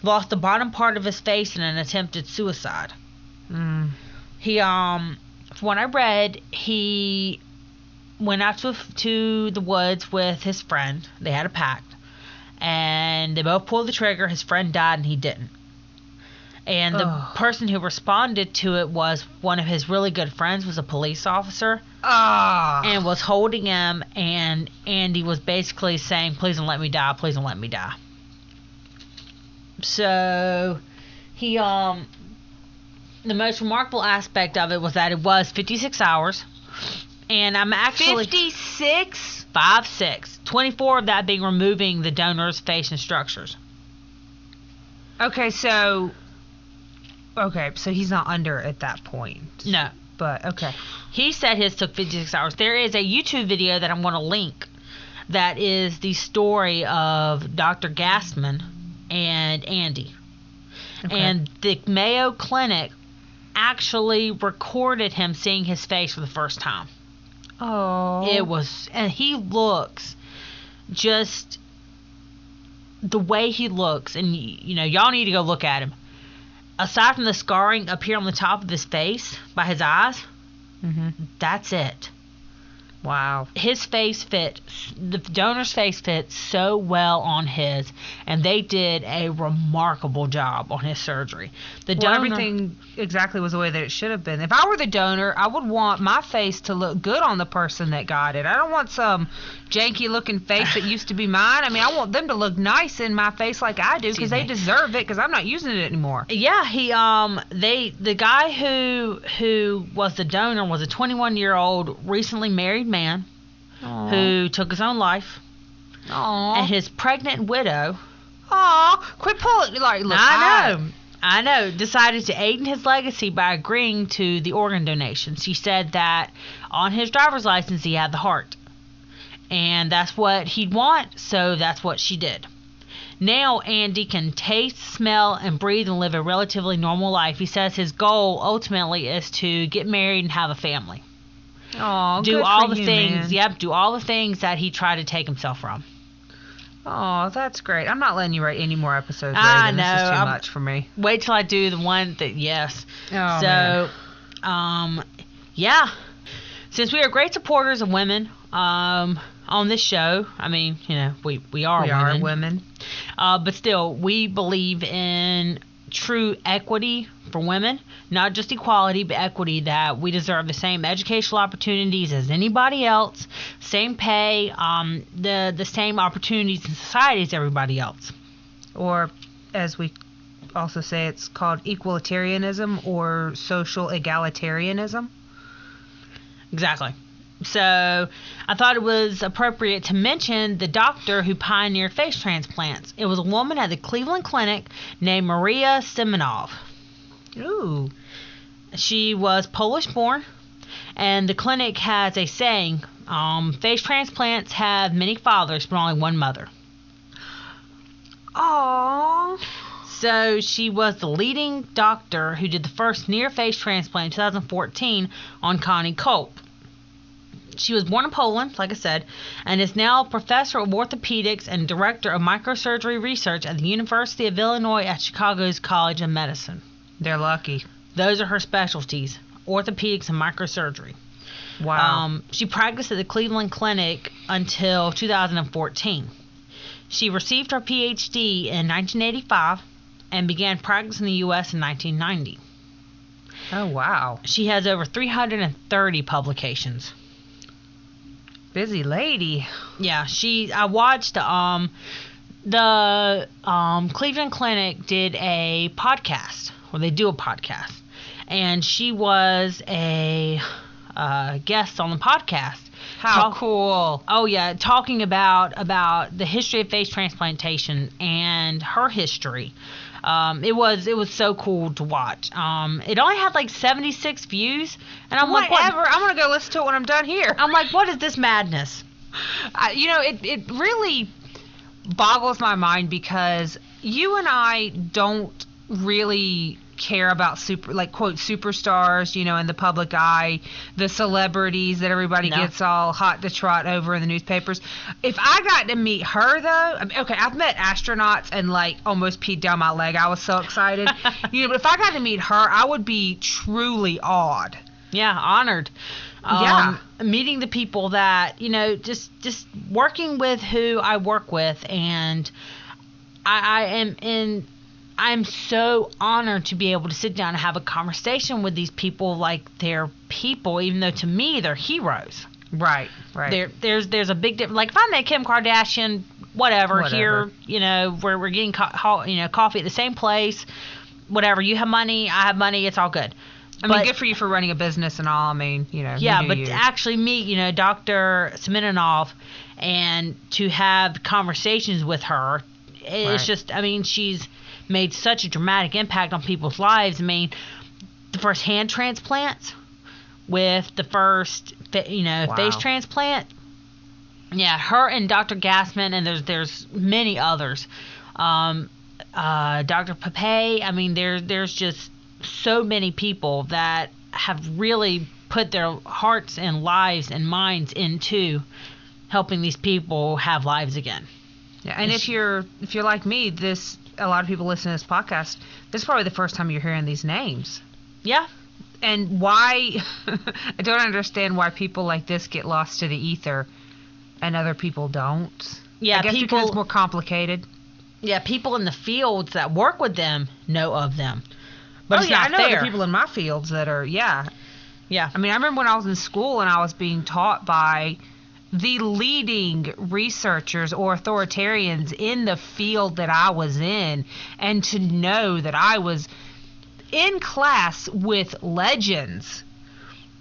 He lost the bottom part of his face in an attempted suicide. He from what I read, he went out to the woods with his friend. They had a pact, and they both pulled the trigger. His friend died and he didn't. And the person who responded to it was one of his really good friends, was a police officer, and was holding him, and Andy was basically saying, please don't let me die, please don't let me die. So he the most remarkable aspect of it was that it was 56 hours, and I'm actually 56? 5-6, 24 of that being removing the donor's face and structures. Okay, so he's not under at that point. No. But, okay. He said his took 56 hours. There is a YouTube video that I'm going to link that is the story of Dr. Gassman and Andy. Okay. And the Mayo Clinic actually recorded him seeing his face for the first time. Oh. It was, and he looks just the way he looks, and y'all need to go look at him. Aside from the scarring up here on the top of his face by his eyes, that's it. Wow. His face the donor's face fit so well on his, and they did a remarkable job on his surgery. Everything exactly was the way that it should have been. If I were the donor, I would want my face to look good on the person that got it. I don't want some janky looking face that used to be mine. I mean, I want them to look nice in my face like I do, because they deserve it, because I'm not using it anymore. Yeah, the guy who was the donor was a 21-year-old recently married man. Aww. Who took his own life. Aww. And his pregnant widow. Quit pulling. Like, look, I know. Decided to aid in his legacy by agreeing to the organ donation. She said that on his driver's license he had the heart, and that's what he'd want, so that's what she did. Now Andy can taste, smell, and breathe and live a relatively normal life. He says his goal ultimately is to get married and have a family. Oh, do good all for the you, things. man. Yep, do all the things that he tried to take himself from. Oh, that's great. I'm not letting you write any more episodes. I know. This is too much for me. Wait till I do the one that yes. Oh, so, man. Yeah. Since we are great supporters of women, on this show, I mean, we are women. But still, we believe in true equity for women, not just equality, but equity, that we deserve the same educational opportunities as anybody else, same pay, the same opportunities in society as everybody else. Or, as we also say, it's called equalitarianism or social egalitarianism. Exactly. So I thought it was appropriate to mention the doctor who pioneered face transplants. It was a woman at the Cleveland Clinic named Maria Simonov. Ooh. She was Polish-born, and the clinic has a saying, face transplants have many fathers, but only one mother. Aww. So she was the leading doctor who did the first near-face transplant in 2014 on Connie Culp. She was born in Poland, like I said, and is now a professor of orthopedics and director of microsurgery research at the University of Illinois at Chicago's College of Medicine. They're lucky. Those are her specialties, orthopedics and microsurgery. Wow. She practiced at the Cleveland Clinic until 2014. She received her PhD in 1985 and began practice in the U.S. in 1990. Oh, wow. She has over 330 publications. Busy lady. Yeah, I watched the Cleveland Clinic did a podcast, or they do a podcast, and she was a guest on the podcast, How cool. Oh yeah, talking about the history of face transplantation and her history. It was so cool to watch. It only had like 76 views, and I'm like, whatever. I'm gonna go listen to it when I'm done here. I'm like, what is this madness? It really boggles my mind because you and I don't really care about quote superstars, in the public eye, the celebrities that everybody gets all hot to trot over in the newspapers. If I got to meet her though, okay, I've met astronauts and like almost peed down my leg. I was so excited. But if I got to meet her, I would be truly awed. Yeah, honored. Meeting the people that, just working with who I work with, and I'm so honored to be able to sit down and have a conversation with these people like they're people, even though to me they're heroes. Right. There's a big difference. Like if I met Kim Kardashian, whatever. Here, we're getting coffee at the same place, whatever. You have money, I have money, it's all good. Good for you for running a business and all. Yeah, but to actually meet, Dr. Semenov and to have conversations with her, it's just, she's made such a dramatic impact on people's lives. The first hand transplants with the first, face transplant. Yeah, her and Dr. Gassman, and there's many others. Dr. Pape, there's just so many people that have really put their hearts and lives and minds into helping these people have lives again. Yeah, and if you're like me, a lot of people listening to this podcast, this is probably the first time you're hearing these names. Yeah. And why I don't understand why people like this get lost to the ether and other people don't. Yeah, I guess because it's more complicated. Yeah, people in the fields that work with them know of them. But it's not I know fair. other people in my fields that are, Yeah. I remember when I was in school and I was being taught by the leading researchers or authoritarians in the field that I was in, and to know that I was in class with legends,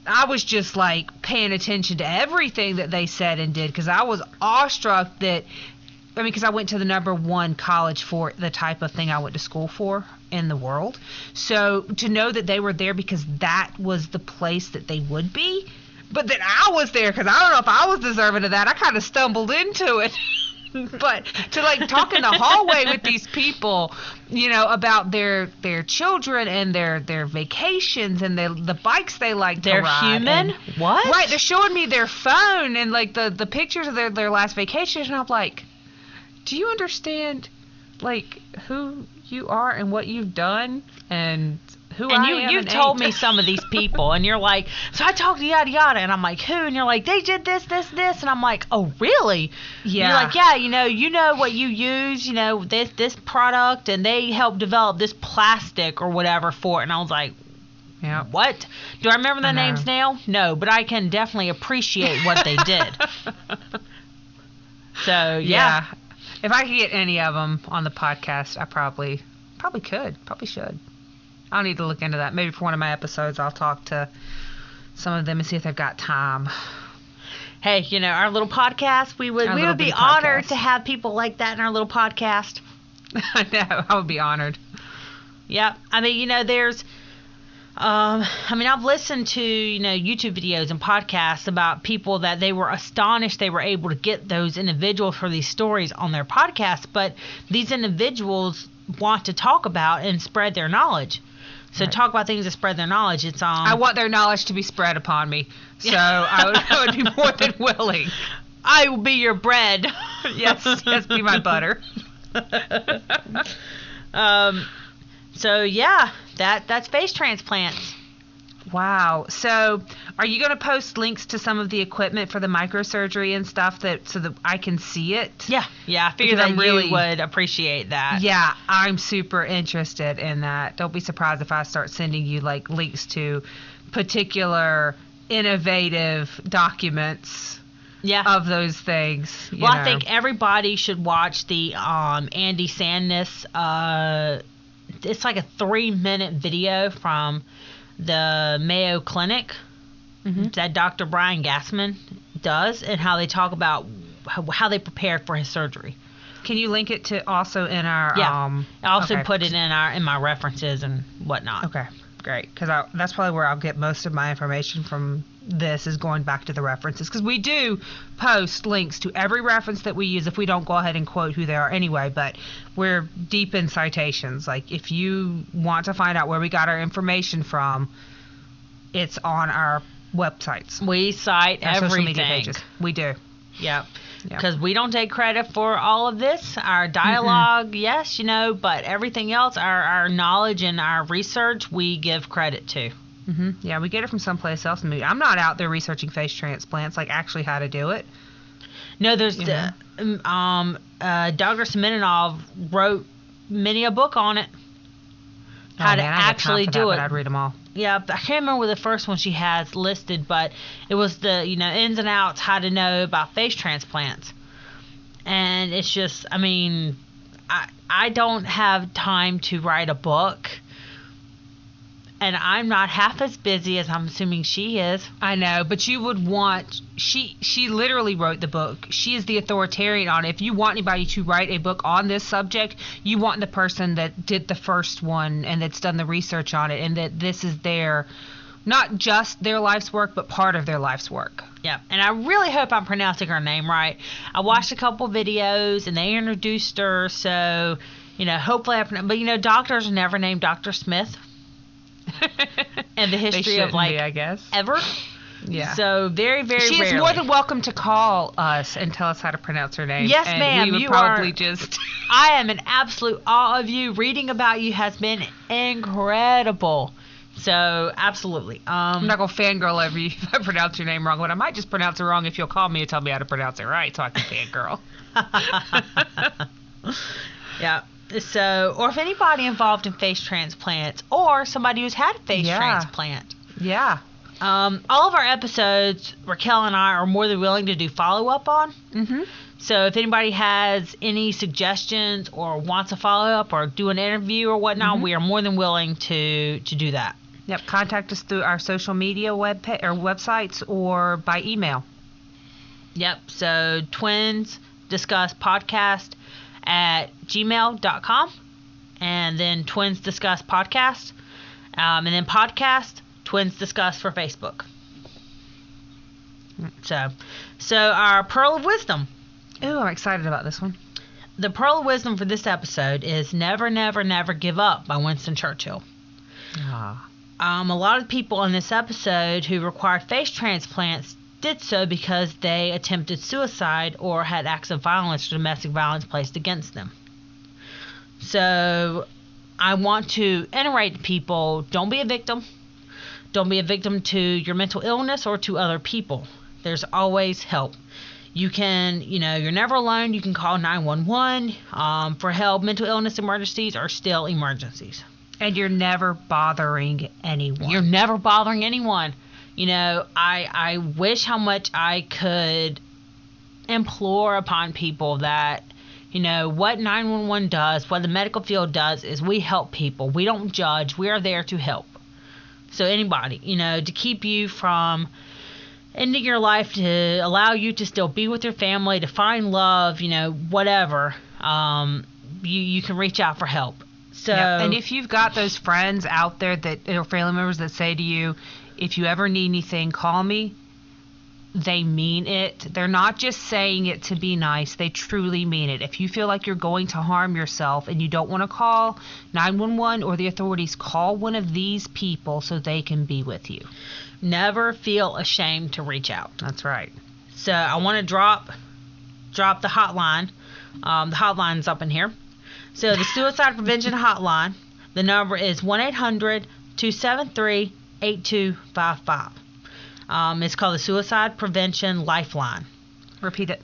I was just like paying attention to everything that they said and did, because I was awestruck that, because I went to the #1 college for the type of thing I went to school for in the world. So to know that they were there because that was the place that they would be, but that I was there because I don't know if I was deserving of that. I kind of stumbled into it. But to talk in the hallway with these people, about their children and their vacations and the bikes they like to ride. They're human? What? Right, they're showing me their phone and the pictures of their last vacation, and I'm like, do you understand who you are and what you've done and who I am? You've told me some of these people, and you're like, so I talked to yada yada, and I'm like, who? And you're like, they did this, and I'm like, oh really? Yeah. And you're like, yeah, you know what you use, this product, and they helped develop this plastic or whatever for it, and I was like, yeah, what? Do I remember the names now? No, but I can definitely appreciate what they did. So yeah. If I could get any of them on the podcast, I probably should. I'll need to look into that. Maybe for one of my episodes, I'll talk to some of them and see if they've got time. Hey, our little podcast, we would be honored to have people like that in our little podcast. I know, I would be honored. Yeah, there's, I've listened to, YouTube videos and podcasts about people that they were astonished they were able to get those individuals for these stories on their podcast, but these individuals want to talk about and spread their knowledge. So talk about things that spread their knowledge. It's I want their knowledge to be spread upon me. So I would be more than willing. I will be your bread. Yes, be my butter. So yeah, that's face transplants. Wow. So are you going to post links to some of the equipment for the microsurgery and stuff so that I can see it? Yeah. I figured that you would appreciate that. Yeah, I'm super interested in that. Don't be surprised if I start sending you links to particular innovative documents. Yeah. Of those things. I think everybody should watch the Andy Sandness. It's like a 3-minute video from the Mayo Clinic that Dr. Brian Gassman does and how they talk about how they prepared for his surgery. Can you link it to also in our? Yeah. I also okay. put it in my references and whatnot. Okay, great. Because that's probably where I'll get most of my information from. This is going back to the references, because we do post links to every reference that we use if we don't go ahead and quote who they are anyway, but we're deep in citations. Like, if you want to find out where we got our information from, it's on our websites. We cite our everything. Social media pages. We do. Yep. Because we don't take credit for all of this. Our dialogue, yes, but everything else, our knowledge and our research, we give credit to. Yeah, we get it from someplace else. I'm not out there researching face transplants, like actually how to do it. No, there's Dr. Semenov wrote many a book on it. How to actually do it. I'd read them all. Yeah, I can't remember the first one she has listed, but it was the ins and outs, how to know about face transplants. And it's just, I don't have time to write a book. And I'm not half as busy as I'm assuming she is. I know, but you would want... She literally wrote the book. She is the authoritarian on it. If you want anybody to write a book on this subject, you want the person that did the first one and that's done the research on it, and that this is not just their life's work, but part of their life's work. Yeah, and I really hope I'm pronouncing her name right. I watched a couple videos, and they introduced her, so, hopefully I pronounce... But, doctors are never named Dr. Smith. And the history of I guess ever. Yeah. So very, very She rarely. is more than welcome to call us and tell us how to pronounce her name. Yes, and ma'am. We would probably just. I am in absolute awe of you. Reading about you has been incredible. So absolutely. I'm not gonna fangirl over you if I pronounce your name wrong, but I might just pronounce it wrong if you'll call me and tell me how to pronounce it right, so I can fangirl. Yeah. So, or if anybody involved in face transplants, or somebody who's had a face transplant. Yeah. All of our episodes, Raquel and I are more than willing to do follow-up on. So if anybody has any suggestions or wants a follow-up or do an interview or whatnot, we are more than willing to do that. Yep. Contact us through our social media websites or by email. Yep. So twinsdiscusspodcast@gmail.com, and then Twins Discuss Podcast, and then podcast Twins Discuss for Facebook. So our Pearl of Wisdom. Ooh, I'm excited about this one. The Pearl of Wisdom for this episode is Never, Never, Never Give Up by Winston Churchill. A lot of people in this episode who required face transplants did so because they attempted suicide or had acts of violence or domestic violence placed against them. So I want to iterate to people, don't be a victim. Don't be a victim to your mental illness or to other people. There's always help. You can, you're never alone. You can call 911 for help. Mental illness emergencies are still emergencies. And you're never bothering anyone. You're never bothering anyone. I wish how much I could implore upon people that, what 911 does, what the medical field does, is we help people. We don't judge. We are there to help. So anybody, to keep you from ending your life, to allow you to still be with your family, to find love, whatever, you can reach out for help. So, and if you've got those friends out there that or family members that say to you, if you ever need anything, call me, they mean it. They're not just saying it to be nice. They truly mean it. If you feel like you're going to harm yourself and you don't want to call 911 or the authorities, call one of these people so they can be with you. Never feel ashamed to reach out. That's right. So I want to drop the hotline. The hotline's up in here. So the Suicide Prevention Hotline, the number is 1-800-273-8255. It's called the Suicide Prevention Lifeline. Repeat it.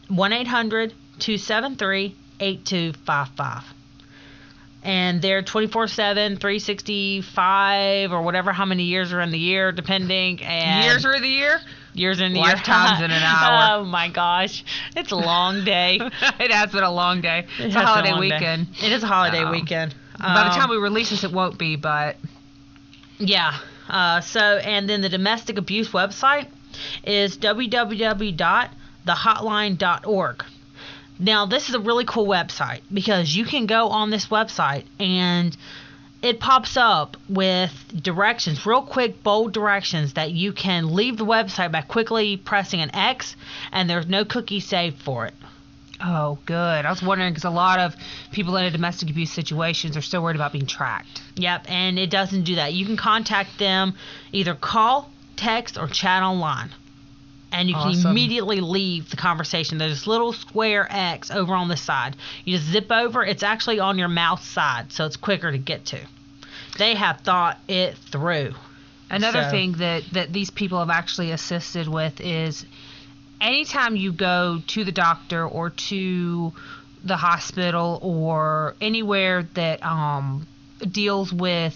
1-800-273-8255. And they're 24/7, 365, or whatever, how many years are in the year, depending. And years are in the year? Years in the year. Lifetimes in an hour. Oh, my gosh. It's a long day. It has been a long day. It's a holiday weekend. It is a holiday weekend. By the time we release this, it won't be, but... Yeah. And then the domestic abuse website is www.thehotline.org. Now, this is a really cool website because you can go on this website and it pops up with directions, real quick, bold directions that you can leave the website by quickly pressing an X, and there's no cookie saved for it. Oh, good. I was wondering because a lot of people in a domestic abuse situations are still worried about being tracked. Yep, and it doesn't do that. You can contact them, either call, text, or chat online. And you can Awesome. immediately leave the conversation. There's this little square X over on the side. You just zip over. It's actually on your mouse side, so it's quicker to get to. They have thought it through. Another thing that these people have actually assisted with is anytime you go to the doctor or to the hospital or anywhere that deals with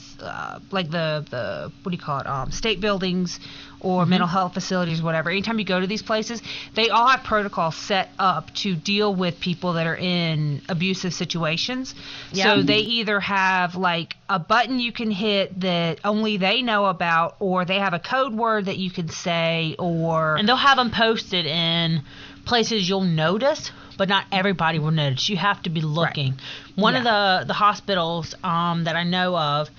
like the what do you call it, state buildings or mental health facilities or whatever, anytime you go to these places, they all have protocols set up to deal with people that are in abusive situations. So they either have like a button you can hit that only they know about, or they have a code word that you can say, and they'll have them posted in places you'll notice, but not everybody will notice. You have to be looking. Right. One of the hospitals that I know of,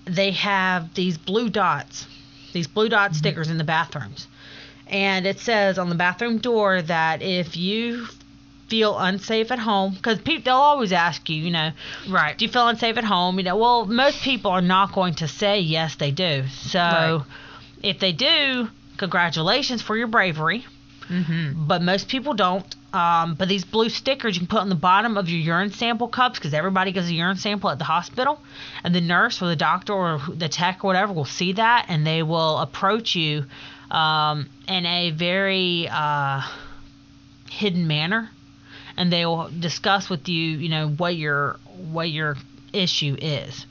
they have these blue dots stickers in the bathrooms. And it says on the bathroom door that if you feel unsafe at home, because they'll always ask you, right, do you feel unsafe at home? Well, most people are not going to say yes, they do. So if they do, congratulations for your bravery. But most people don't. But these blue stickers you can put on the bottom of your urine sample cups, because everybody gets a urine sample at the hospital, and the nurse or the doctor or the tech or whatever will see that, and they will approach you in a very hidden manner, and they will discuss with you, what your issue is.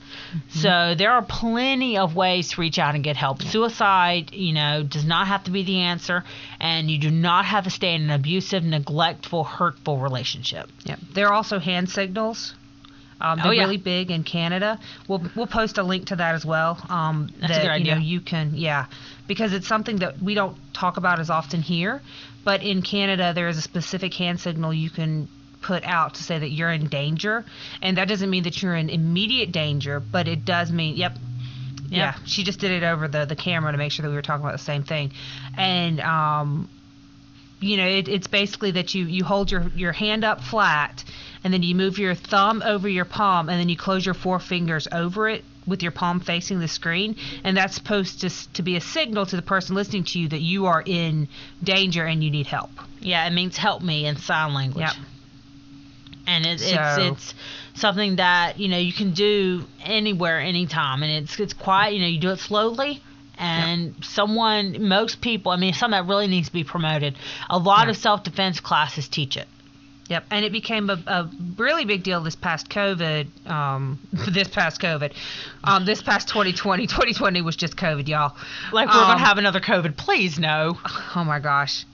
So there are plenty of ways to reach out and get help. Suicide, does not have to be the answer, and you do not have to stay in an abusive, neglectful, hurtful relationship. Yep. There are also hand signals. They're really big in Canada. We'll post a link to that as well. That's a good idea. You can, because it's something that we don't talk about as often here, but in Canada there is a specific hand signal you can put out to say that you're in danger, and that doesn't mean that you're in immediate danger, but it does mean yeah, she just did it over the camera to make sure that we were talking about the same thing. And it's basically that you hold your hand up flat, and then you move your thumb over your palm, and then you close your four fingers over it with your palm facing the screen, and that's supposed to be a signal to the person listening to you that you are in danger and you need help. Yeah, it means help me in sign language. Yep. And it's something that you can do anywhere, anytime, and it's quiet. You do it slowly, and most people, something that really needs to be promoted. A lot of self-defense classes teach it. Yep, and it became a really big deal this past COVID. This past 2020. 2020 was just COVID, y'all. Like we're gonna have another COVID? Please no. Oh my gosh.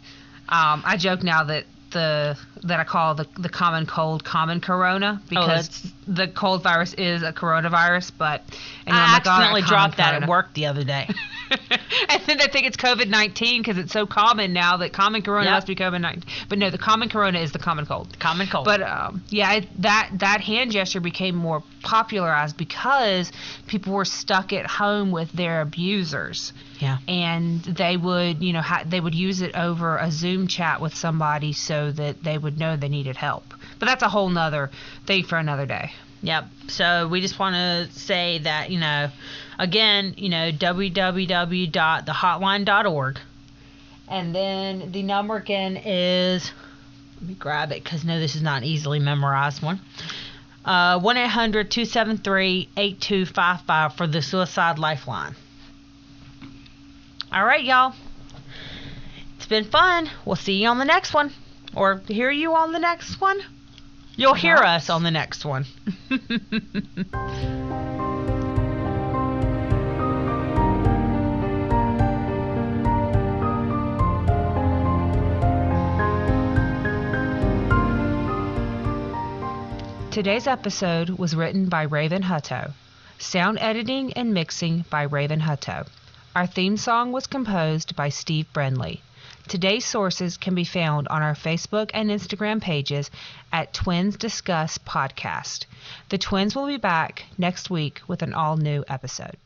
I joke now that I call the common cold common corona, because the cold virus is a coronavirus, but I accidentally dropped that at work the other day. And then they think it's COVID-19 because it's so common now that common corona must be COVID-19. But no, the common corona is the common cold. Common cold. But that hand gesture became more popularized because people were stuck at home with their abusers. Yeah. And they would, they would use it over a Zoom chat with somebody so that they would know they needed help. But that's a whole nother thing for another day. Yep. So we just want to say that, again, www.thehotline.org. And then the number again is, let me grab it because no, this is not an easily memorized one. 1-800-273-8255 for the Suicide Lifeline. All right, y'all. It's been fun. We'll see you on the next one. Or hear you on the next one. You'll hear us on the next one. Today's episode was written by Raven Hutto. Sound editing and mixing by Raven Hutto. Our theme song was composed by Steve Brendley. Today's sources can be found on our Facebook and Instagram pages at Twins Discuss Podcast. The Twins will be back next week with an all-new episode.